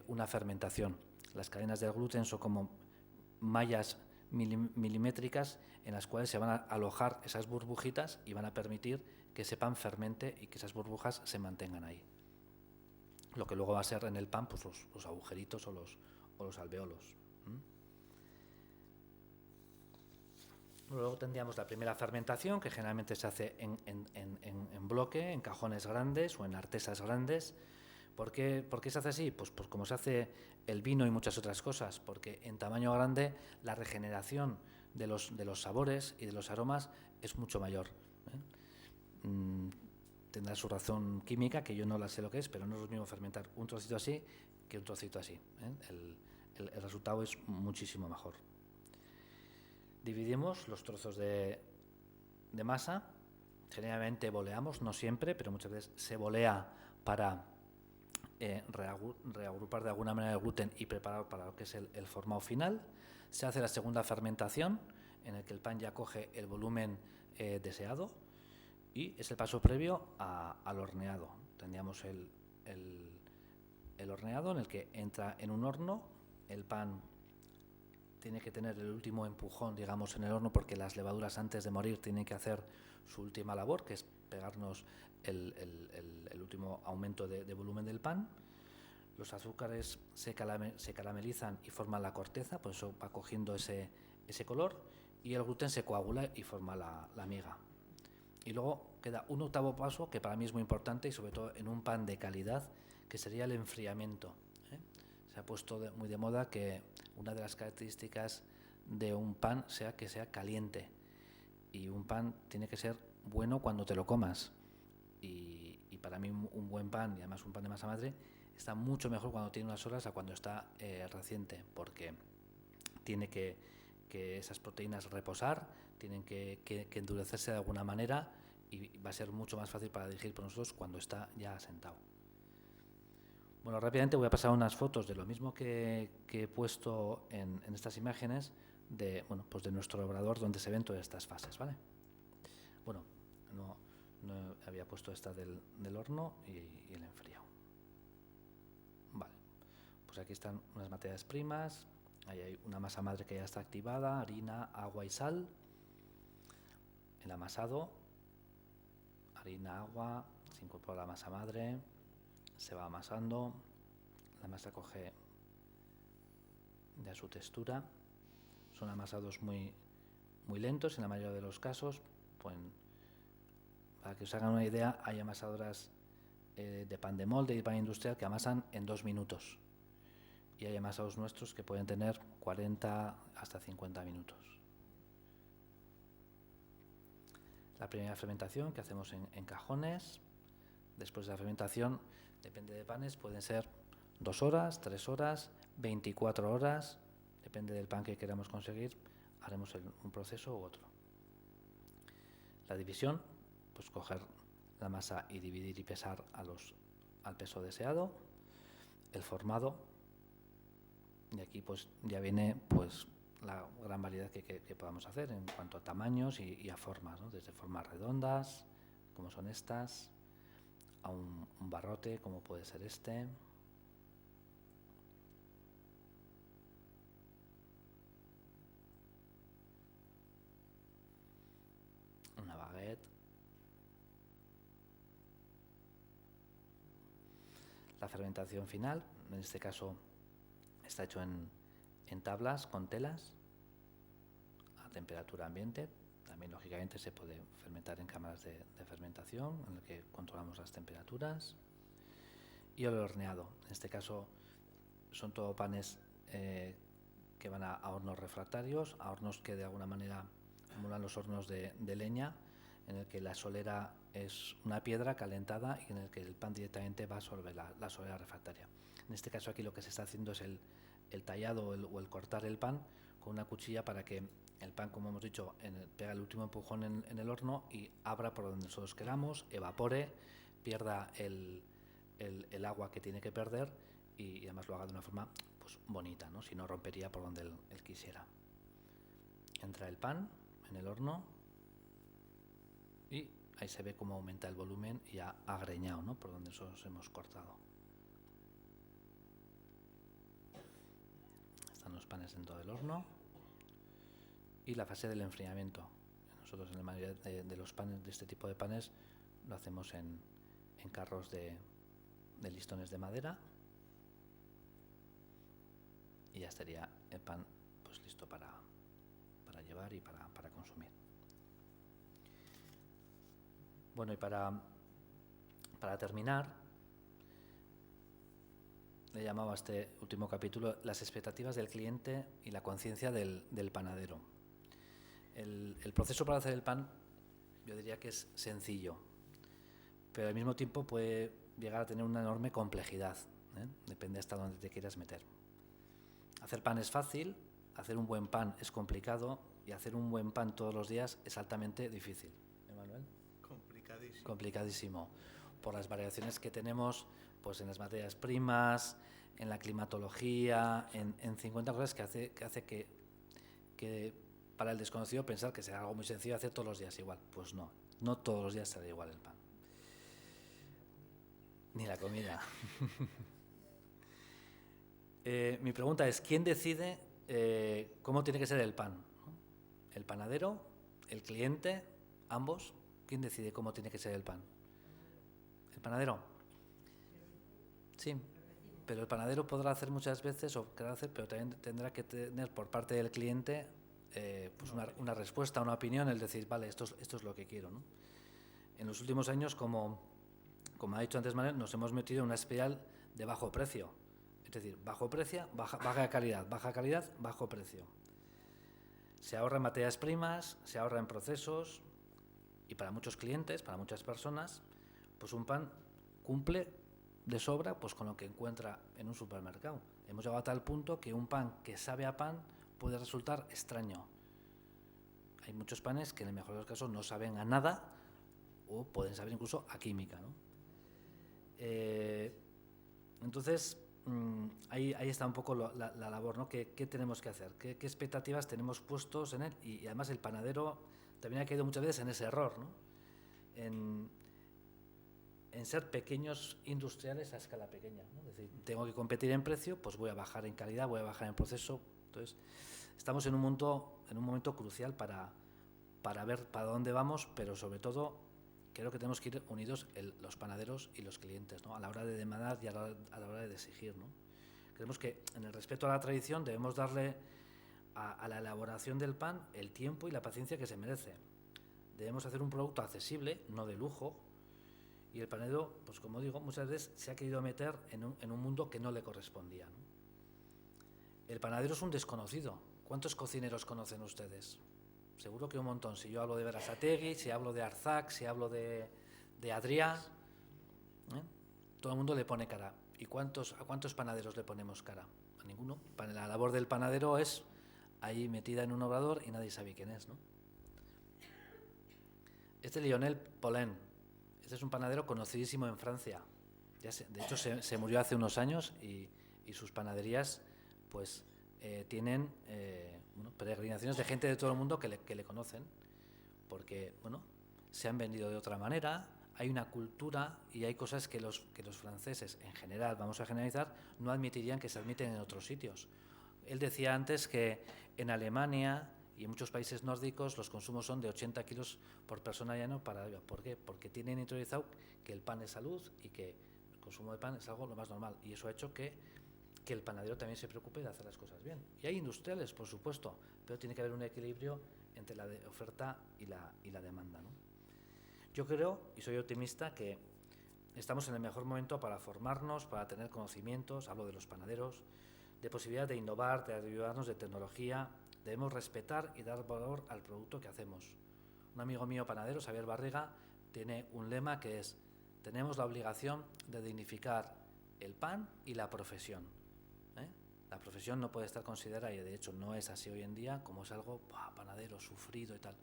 [SPEAKER 2] una fermentación. Las cadenas del gluten son como mallas milimétricas en las cuales se van a alojar esas burbujitas y van a permitir que ese pan fermente y que esas burbujas se mantengan ahí. Lo que luego va a ser en el pan pues los agujeritos o los alveolos. Luego tendríamos la primera fermentación, que generalmente se hace en bloque, en cajones grandes o en artesas grandes. ¿Por qué se hace así? Pues como se hace el vino y muchas otras cosas, porque en tamaño grande la regeneración de los sabores y de los aromas es mucho mayor, ¿eh? Tendrá su razón química, que yo no la sé lo que es, pero no es lo mismo fermentar un trocito así que un trocito así, ¿eh? El resultado es muchísimo mejor. Dividimos los trozos de masa, generalmente boleamos, no siempre, pero muchas veces se bolea para reagrupar de alguna manera el gluten y preparar para lo que es el formado final. Se hace la segunda fermentación, en el que el pan ya coge el volumen deseado, y es el paso previo al horneado. Tendríamos el horneado, en el que entra en un horno. El pan tiene que tener el último empujón, digamos, en el horno, porque las levaduras antes de morir tienen que hacer su última labor, que es pegarnos el último aumento de volumen del pan. Los azúcares se caramelizan y forman la corteza, por eso va cogiendo ese color, y el gluten se coagula y forma la miga. Y luego queda un octavo paso que para mí es muy importante, y sobre todo en un pan de calidad, que sería el enfriamiento, ¿eh? Se ha puesto muy de moda que una de las características de un pan sea que sea caliente, y un pan tiene que ser bueno cuando te lo comas, y para mí un buen pan, y además un pan de masa madre, está mucho mejor cuando tiene unas horas a cuando está reciente, porque tiene que esas proteínas reposar, tienen que endurecerse de alguna manera, y va a ser mucho más fácil para digerir por nosotros cuando está ya asentado. Bueno, rápidamente voy a pasar unas fotos de lo mismo que he puesto en estas imágenes de nuestro obrador, donde se ven todas estas fases, ¿vale? Bueno, no había puesto esta del horno y el enfriado. Vale, pues aquí están unas materias primas. Ahí hay una masa madre que ya está activada, harina, agua y sal. El amasado, harina, agua, se incorpora la masa madre, se va amasando, la masa coge ya su textura. Son amasados muy, muy lentos en la mayoría de los casos. Para que os hagan una idea, hay amasadoras de pan de molde y pan industrial que amasan en 2 minutos. Y hay amasados nuestros que pueden tener 40 hasta 50 minutos. La primera fermentación que hacemos en cajones. Después de la fermentación, depende de panes, pueden ser 2 horas, 3 horas, 24 horas. Depende del pan que queramos conseguir, haremos un proceso u otro. La división, pues coger la masa y dividir y pesar al peso deseado. El formado, y aquí pues ya viene pues la gran variedad que podamos hacer en cuanto a tamaños y a formas, ¿no? Desde formas redondas, como son estas, a un barrote, como puede ser este. Una baguette. La fermentación final, en este caso, está hecho en tablas con telas a temperatura ambiente. También, lógicamente, se puede fermentar en cámaras de fermentación, en el que controlamos las temperaturas. Y el horneado. En este caso, son todo panes que van a hornos refractarios, a hornos que de alguna manera emulan los hornos de leña, en el que la solera es una piedra calentada y en el que el pan directamente va sobre la solera refractaria. En este caso aquí lo que se está haciendo es el tallado o el cortar el pan con una cuchilla, para que el pan, como hemos dicho, pega el último empujón en el horno y abra por donde nosotros queramos, evapore, pierda el agua que tiene que perder, y además lo haga de una forma pues bonita, ¿no? Si no, rompería por donde él quisiera. Entra el pan en el horno y ahí se ve cómo aumenta el volumen y ha agreñado, ¿no? Por donde nosotros hemos cortado. Están los panes dentro del horno. Y la fase del enfriamiento. Nosotros en la mayoría de los panes, de este tipo de panes, lo hacemos en carros de listones de madera, y ya estaría el pan pues listo para llevar y para consumir. Bueno, y para terminar, le he llamado a este último capítulo las expectativas del cliente y la conciencia del panadero. El proceso para hacer el pan yo diría que es sencillo, pero al mismo tiempo puede llegar a tener una enorme complejidad, ¿eh? Depende hasta dónde te quieras meter. Hacer pan es fácil, hacer un buen pan es complicado y hacer un buen pan todos los días es altamente difícil. ¿Manuel?
[SPEAKER 1] Complicadísimo.
[SPEAKER 2] Complicadísimo, por las variaciones que tenemos pues, en las materias primas, en la climatología, en 50 cosas que hace que para el desconocido pensar que será algo muy sencillo hacer todos los días igual. Pues no, no todos los días será igual el pan. Ni la comida. Mi pregunta es, ¿quién decide cómo tiene que ser el pan? ¿El panadero? ¿El cliente? ¿Ambos? ¿Quién decide cómo tiene que ser el pan? ¿El panadero? Sí, pero el panadero podrá hacer muchas veces, o querrá hacer, pero también tendrá que tener por parte del cliente pues una respuesta, una opinión, el decir, vale, esto es lo que quiero, ¿no? En los últimos años, como ha dicho antes Manuel, nos hemos metido en una espiral de bajo precio. Es decir, bajo precio, baja calidad, bajo precio. Se ahorra en materias primas, se ahorra en procesos y para muchos clientes, para muchas personas, pues un pan cumple de sobra pues con lo que encuentra en un supermercado. Hemos llegado a tal punto que un pan que sabe a pan puede resultar extraño. Hay muchos panes que en el mejor de los casos no saben a nada o pueden saber incluso a química, ¿no? Entonces, ahí está un poco la labor, ¿no? ¿Qué tenemos que hacer? ¿Qué expectativas tenemos puestos en él? Y además el panadero también ha caído muchas veces en ese error, ¿no? En ser pequeños industriales a escala pequeña, ¿no? Es decir, tengo que competir en precio, pues voy a bajar en calidad, voy a bajar en proceso. Entonces, estamos en un momento crucial para ver para dónde vamos, pero sobre todo creo que tenemos que ir unidos los panaderos y los clientes, ¿no? A la hora de demandar y a la hora de exigir, ¿no? Creemos que en el respeto a la tradición debemos darle a la elaboración del pan el tiempo y la paciencia que se merece. Debemos hacer un producto accesible, no de lujo, y el panadero, pues como digo, muchas veces se ha querido meter en un mundo que no le correspondía, ¿no? El panadero es un desconocido. ¿Cuántos cocineros conocen ustedes? Seguro que un montón. Si yo hablo de Berasategui, si hablo de Arzac, si hablo de Adrià, todo el mundo le pone cara. ¿Y a cuántos panaderos le ponemos cara? A ninguno. La labor del panadero es ahí metida en un obrador y nadie sabe quién es, ¿no? Este Lionel Paulin, este es un panadero conocidísimo en Francia. De hecho, se murió hace unos años y sus panaderías pues tienen peregrinaciones de gente de todo el mundo que le conocen, porque se han vendido de otra manera, hay una cultura y hay cosas que los franceses, en general, vamos a generalizar, no admitirían que se admiten en otros sitios. Él decía antes que en Alemania y en muchos países nórdicos los consumos son de 80 kilos por persona y año para arriba. ¿Por qué? Porque tienen interiorizado que el pan es salud y que el consumo de pan es algo lo más normal, y eso ha hecho que el panadero también se preocupe de hacer las cosas bien. Y hay industriales, por supuesto, pero tiene que haber un equilibrio entre la oferta y la demanda, ¿no? Yo creo, y soy optimista, que estamos en el mejor momento para formarnos, para tener conocimientos, hablo de los panaderos, de posibilidad de innovar, de ayudarnos de tecnología. Debemos respetar y dar valor al producto que hacemos. Un amigo mío panadero, Xavier Barriga, tiene un lema que es: tenemos la obligación de dignificar el pan y la profesión. La profesión no puede estar considerada, y de hecho no es así hoy en día, como es algo panadero, sufrido y tal.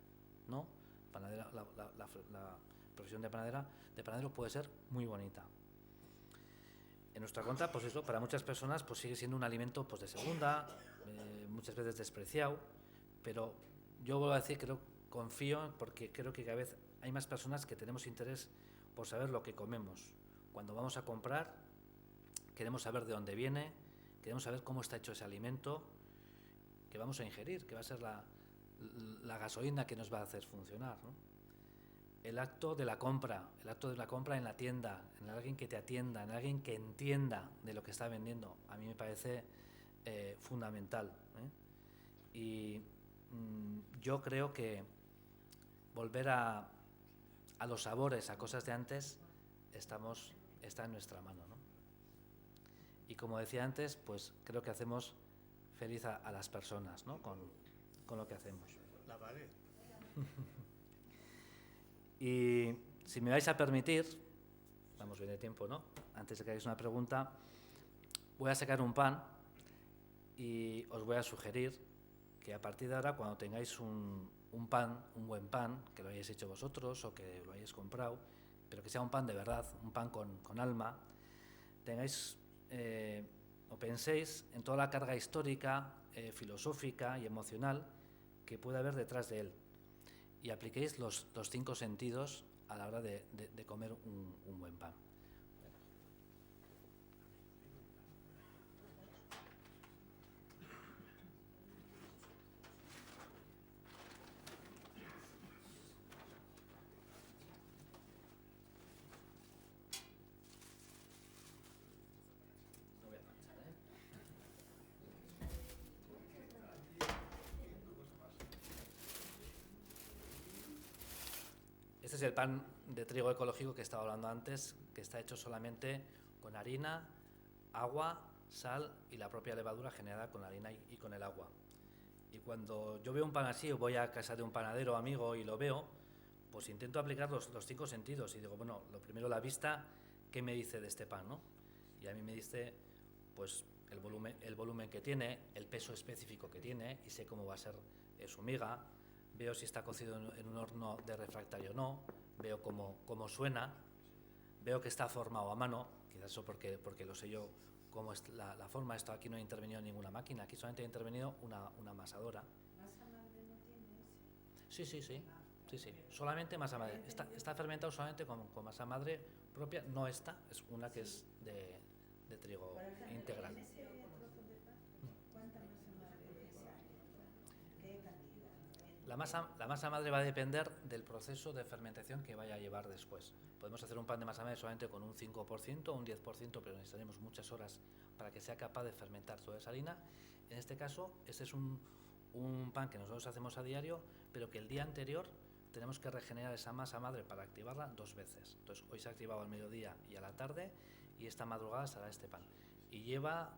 [SPEAKER 2] No, la profesión de panadero puede ser muy bonita. En nuestra cuenta, pues eso, para muchas personas pues sigue siendo un alimento pues de segunda, muchas veces despreciado, pero yo vuelvo a decir que confío, porque creo que cada vez hay más personas que tenemos interés por saber lo que comemos. Cuando vamos a comprar, queremos saber de dónde viene, queremos saber cómo está hecho ese alimento que vamos a ingerir, que va a ser la gasolina que nos va a hacer funcionar, ¿no? El acto de la compra en la tienda, en alguien que te atienda, en alguien que entienda de lo que está vendiendo, a mí me parece fundamental, ¿eh? Y yo creo que volver a los sabores, a cosas de antes, está en nuestra mano, ¿no? Y como decía antes, pues creo que hacemos feliz a las personas, ¿no? Con lo que hacemos.
[SPEAKER 1] La pared.
[SPEAKER 2] Y si me vais a permitir, vamos bien de tiempo, ¿no? Antes de que hagáis una pregunta, voy a sacar un pan y os voy a sugerir que a partir de ahora, cuando tengáis un pan, un buen pan, que lo hayáis hecho vosotros o que lo hayáis comprado, pero que sea un pan de verdad, un pan con alma, tengáis o penséis en toda la carga histórica, filosófica y emocional que puede haber detrás de él, y apliquéis los 5 sentidos a la hora de comer un buen pan. Este es el pan de trigo ecológico que estaba hablando antes, que está hecho solamente con harina, agua, sal y la propia levadura generada con la harina y con el agua. Y cuando yo veo un pan así, o voy a casa de un panadero amigo y lo veo, pues intento aplicar los 5 sentidos y digo, bueno, lo primero la vista, ¿qué me dice de este pan, no? Y a mí me dice, pues, el volumen que tiene, el peso específico que tiene, y sé cómo va a ser su miga. Veo si está cocido en un horno de refractario o no, veo cómo suena, veo que está formado a mano, quizás eso porque lo sé yo, cómo es la forma. Esto aquí no ha intervenido ninguna máquina, aquí solamente ha intervenido una amasadora.
[SPEAKER 3] ¿Masa madre no tiene ese?
[SPEAKER 2] Sí, solamente masa madre. Está fermentado solamente con masa madre propia, no esta, es una que es de trigo
[SPEAKER 3] Por ejemplo,
[SPEAKER 2] integral.
[SPEAKER 3] en ese trozo de pan, ¿cuánta masa madre necesaria? ¿Qué cantidad?
[SPEAKER 2] La masa madre va a depender del proceso de fermentación que vaya a llevar después. Podemos hacer un pan de masa madre solamente con un 5% o un 10%, pero necesitaremos muchas horas para que sea capaz de fermentar toda esa harina. En este caso, este es un pan que nosotros hacemos a diario, pero que el día anterior tenemos que regenerar esa masa madre para activarla 2 veces. Entonces, hoy se ha activado al mediodía y a la tarde, y esta madrugada será este pan. Y lleva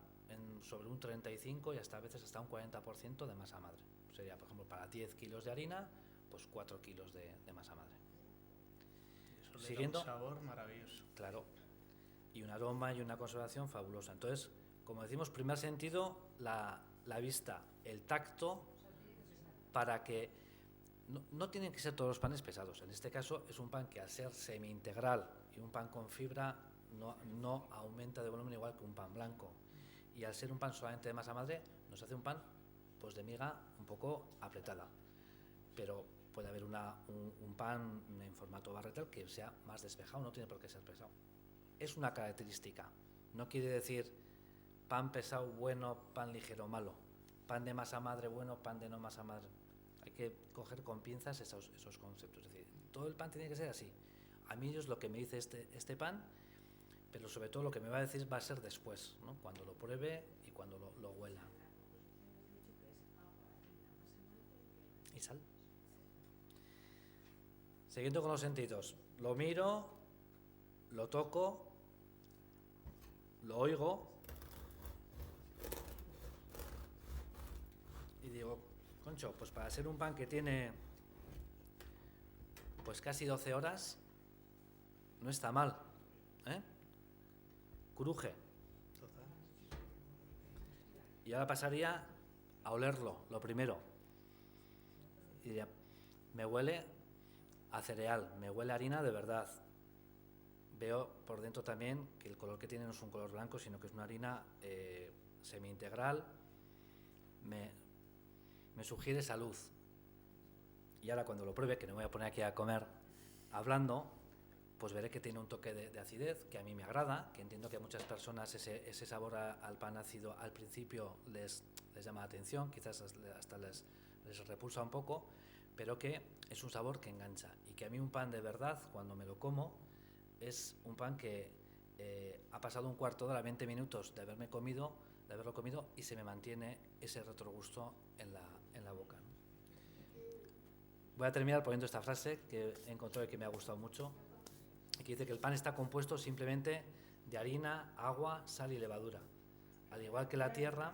[SPEAKER 2] sobre un 35 y hasta a veces hasta un 40% de masa madre. Sería, por ejemplo, para 10 kilos de harina, pues 4 kilos de masa madre.
[SPEAKER 1] Eso le da un sabor maravilloso.
[SPEAKER 2] Claro, y un aroma y una conservación fabulosa. Entonces, como decimos, primer sentido, la vista, el tacto, para que no tienen que ser todos los panes pesados. En este caso es un pan que, al ser semi-integral y un pan con fibra, no aumenta de volumen igual que un pan blanco. Y al ser un pan solamente de masa madre, nos hace un pan pues de miga un poco apretada. Pero puede haber un pan en formato barretel que sea más despejado, no tiene por qué ser pesado. Es una característica. No quiere decir pan pesado bueno, pan ligero malo, pan de masa madre bueno, pan de no masa madre. Hay que coger con pinzas esos conceptos. Es decir, todo el pan tiene que ser así. A mí es lo que me dice este pan, pero sobre todo lo que me va a decir va a ser después, ¿no? Cuando lo pruebe y cuando lo huela. ¿Y sal? Siguiendo con los sentidos, lo miro, lo toco, lo oigo y digo, concho, pues para ser un pan que tiene pues casi 12 horas, no está mal, ¿eh? Cruje.
[SPEAKER 1] Total.
[SPEAKER 2] Y ahora pasaría a olerlo, lo primero. Y diría, me huele a cereal, me huele a harina de verdad. Veo por dentro también que el color que tiene no es un color blanco, sino que es una harina semi-integral. Me sugiere salud. Y ahora cuando lo pruebe, que no me voy a poner aquí a comer hablando, pues veré que tiene un toque de acidez, que a mí me agrada, que entiendo que a muchas personas ese sabor al pan ácido al principio les llama la atención, quizás hasta les repulsa un poco, pero que es un sabor que engancha, y que a mí un pan de verdad, cuando me lo como, es un pan que ha pasado un cuarto de hora, 20 minutos de haberlo comido, y se me mantiene ese retrogusto en la boca, ¿no? Voy a terminar poniendo esta frase que he encontrado y que me ha gustado mucho, que dice que el pan está compuesto simplemente de harina, agua, sal y levadura. al igual que la tierra,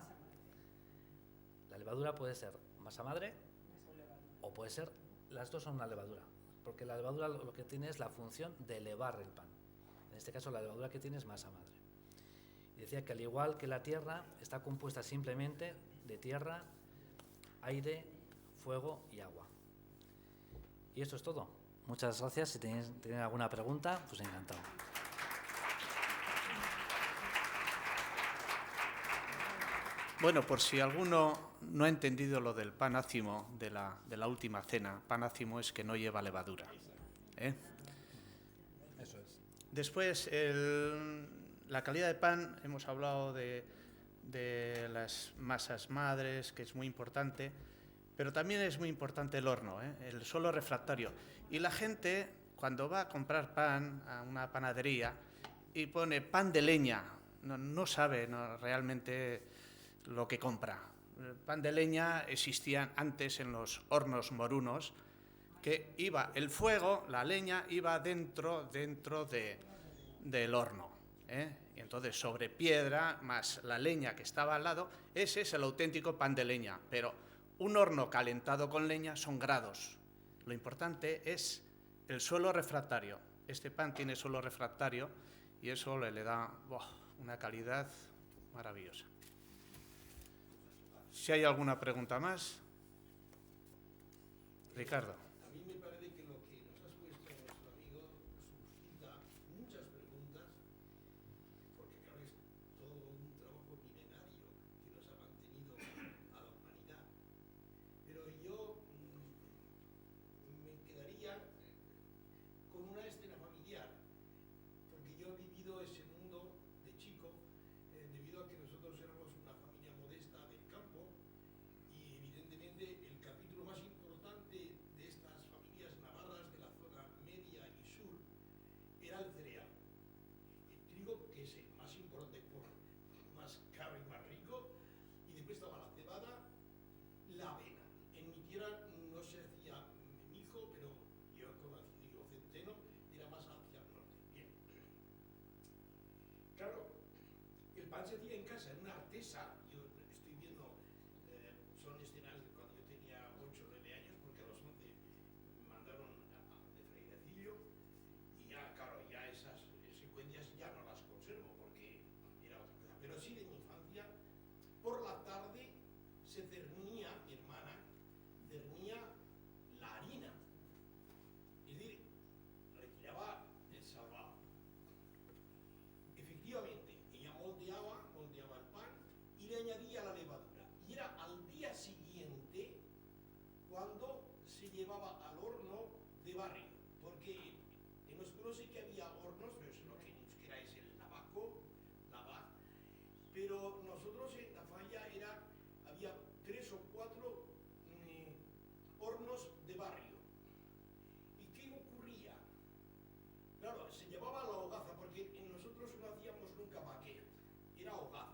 [SPEAKER 2] la levadura puede ser masa madre o puede ser, las dos son una levadura, porque la levadura lo que tiene es la función de elevar el pan. En este caso la levadura que tiene es masa madre. Y decía que al igual que la tierra está compuesta simplemente de tierra, aire, fuego y agua. Y esto es todo. Muchas gracias. Si tenéis alguna pregunta, pues encantado.
[SPEAKER 1] Bueno, por si alguno no ha entendido lo del pan ácimo de la última cena, pan ácimo es que no lleva levadura.
[SPEAKER 2] Eso es.
[SPEAKER 1] Después, la calidad de pan, hemos hablado de las masas madres, que es muy importante, pero también es muy importante el horno, el suelo refractario. Y la gente, cuando va a comprar pan a una panadería y pone pan de leña, no sabe realmente lo que compra. El pan de leña existía antes en los hornos morunos, que iba el fuego, la leña iba dentro del horno, y entonces sobre piedra más la leña que estaba al lado, ese es el auténtico pan de leña. Pero un horno calentado con leña son grados. Lo importante es el suelo refractario. Este pan tiene suelo refractario y eso le da una calidad maravillosa. Si hay alguna pregunta más. Ricardo.
[SPEAKER 4] A mí me parece que lo que nos has puesto nuestro amigo suscita muchas preguntas, porque claro, es todo un trabajo milenario que nos ha mantenido a la humanidad. Pero yo me quedaría con una escena familiar, porque yo he vivido ese mundo de chico, debido a que nosotros éramos una familia modesta del campo, y evidentemente el capítulo más importante de estas familias navarras de la zona media y sur era el cereal. El trigo, que es el más importante, por más caro y más rico, y después estaba la cebada, la avena. En mi tierra no se hacía mijo, pero yo conocí o centeno, era más hacia el norte. Bien. Claro, el pan se hacía en casa, en una artesa. Yo estoy viendo, son escenas de cuando yo tenía 8 o 9 años, porque a los 11 me mandaron de frailecillo, y ya, claro, ya esas secuencias ya no las conservo, porque era otra cosa. Pero sí, de mi infancia, por la tarde se cernía, mi hermana cernía la harina, es decir, retiraba el salvado. Efectivamente, ella moldeaba el pan y le añadía la levadura. Y era al día siguiente cuando se llevaba al horno de barrio. Porque en los pueblos sí que había hornos, pero es lo que en euskera es el lavaco, pero nosotros en la falla había 3 o 4 hornos de barrio. ¿Y qué ocurría? Claro, se llevaba la hogaza, porque nosotros no hacíamos nunca baquea, era hogaza.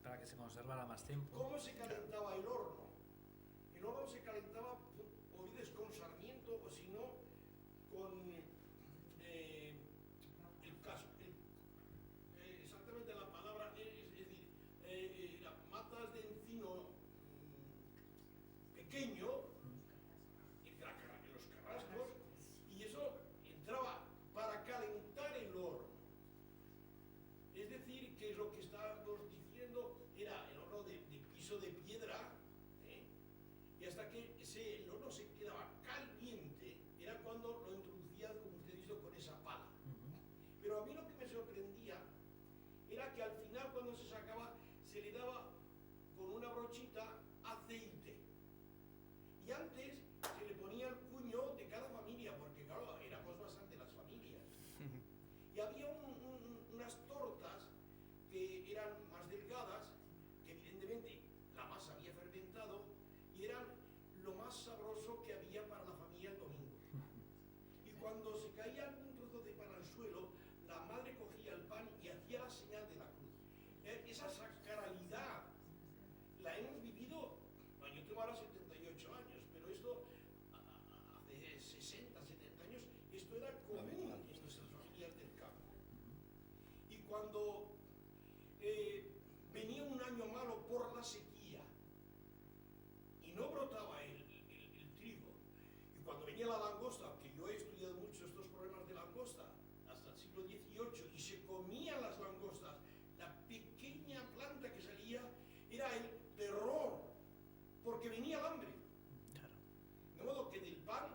[SPEAKER 2] Para que se conservara más tiempo.
[SPEAKER 4] ¿Cómo se calentaba el horno? El horno se calentaba o bien con sarmiento, o si no, con exactamente la palabra es decir, matas de encino pequeño, en los carrascos, y eso entraba para calentar el horno. Es decir, que lo que estábamos diciendo era el horno de piso de piedra, y hasta que el horno se quedaba caliente, era cuando lo introducían, como usted dijo, con esa pala. Pero a mí lo que me sorprendía era que al final, cuando se sacaba, se le daba con una brochita aceite. Y antes se le ponía el cuño de cada familia, porque claro, éramos bastante las familias. Y había unas tortas que eran más delgadas, que evidentemente la masa había fermentado, y eran lo más sabroso que había para la familia el domingo. Y cuando se caía algún trozo de pan al suelo, la madre cogía el pan y hacía la señal de la cruz. Esa sacralidad la hemos vivido, bueno, yo tengo ahora 78 años, pero esto hace 60, 70 años, esto era común en nuestras familias del campo. Y cuando venía una la sequía y no brotaba el trigo. Y cuando venía la langosta, que yo he estudiado mucho estos problemas de langosta, hasta el siglo XVIII, y se comían las langostas, la pequeña planta que salía era el terror, porque venía el hambre.
[SPEAKER 2] Claro.
[SPEAKER 4] De modo que del pan,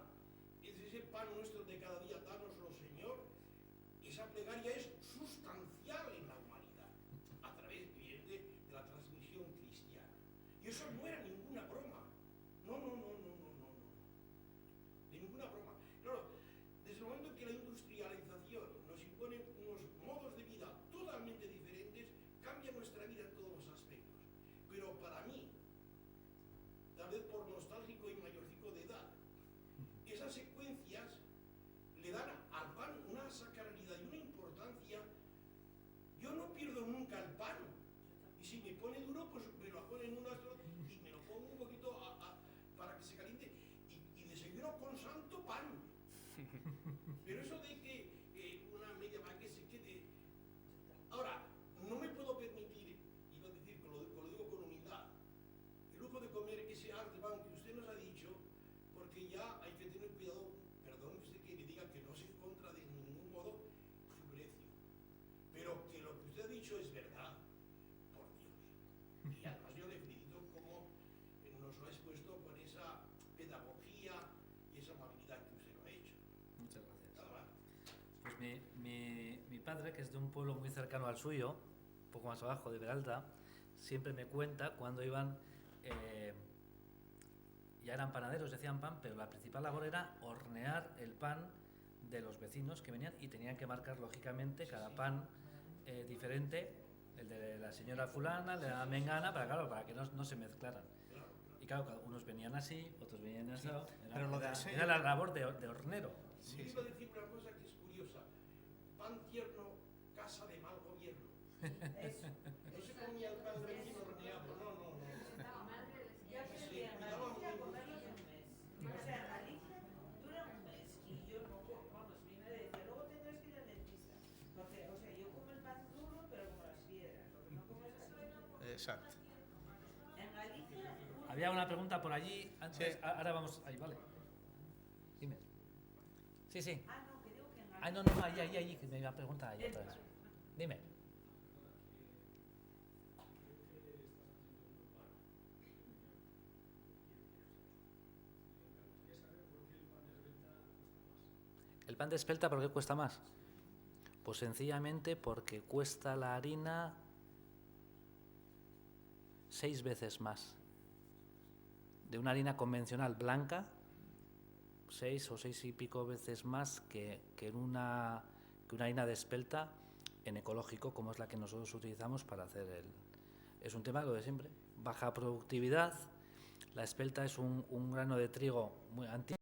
[SPEAKER 4] es ese pan nuestro de cada día, dánoslo, Señor, esa plegaria es sustancial en la humanidad, a través de la transmisión cristiana. Y eso no era ninguna broma. No. De ninguna broma. Claro, desde el momento que la industrialización nos impone unos modos de vida totalmente diferentes, cambia nuestra vida en todos los aspectos. Pero para mí, tal vez por nostálgico y mayorcico de edad, esas secuencias le dan al pan una sacralidad y una importancia. Yo no pierdo nunca el pan. Y si me pone duro, pues me lo ponen en un astro y me lo pongo un poquito para que se caliente. Y desayuno con santo pan. Pero eso de que una media pan que se quede. Ahora, no me puedo permitir, iba a decir, lo digo con humildad, el lujo de comer ese arte pan que usted nos ha dicho, porque ya hay que tener cuidado, perdón usted que le diga que no se contra de ningún modo su precio, pero que lo que usted ha dicho es verdad, por Dios. Y además yo le felicito como nos lo ha expuesto con esa pedagogía y esa amabilidad que usted lo ha hecho.
[SPEAKER 2] Muchas gracias.
[SPEAKER 4] Nada más.
[SPEAKER 2] Pues mi padre, que es de un pueblo muy cercano al suyo, un poco más abajo, de Peralta, siempre me cuenta cuando iban, ya eran panaderos y hacían pan, pero la principal labor era hornear el pan de los vecinos que venían y tenían que marcar lógicamente cada pan diferente, el de la señora fulana, el de la mengana, para que no se mezclaran. Y claro, unos venían así, otros venían así.
[SPEAKER 5] Pero lo de ese-
[SPEAKER 2] Era la labor de hornero.
[SPEAKER 4] Yo iba a decir una cosa que es curiosa. Pan tierno, casa de mal gobierno.
[SPEAKER 3] Eso.
[SPEAKER 4] No se comía el pan recién horneado, no.
[SPEAKER 3] Yo aprendí en Galicia a comerlos en un mes. O sea, Galicia dura un mes y yo no, vamos, mi madre decía, luego tendrás que ir al dentista. Porque, o sea, yo como el pan duro, pero como las piedras. Lo que no como es así.
[SPEAKER 5] Exacto.
[SPEAKER 3] En Galicia...
[SPEAKER 2] Había una pregunta por allí antes.
[SPEAKER 5] Sí.
[SPEAKER 2] Ahora vamos ahí, vale. Dime. Sí.
[SPEAKER 3] Ah, no, que digo que en Galicia...
[SPEAKER 2] Ah, no, allí, que me iba a preguntar allí otra vez. Dime. ¿El pan de espelta por qué cuesta más? Pues sencillamente porque cuesta la harina 6 veces más. De una harina convencional blanca, 6 o 6 y pico veces más que una harina de espelta en ecológico, como es la que nosotros utilizamos para hacer el... Es un tema lo de siempre. Baja productividad. La espelta es un grano de trigo muy antiguo.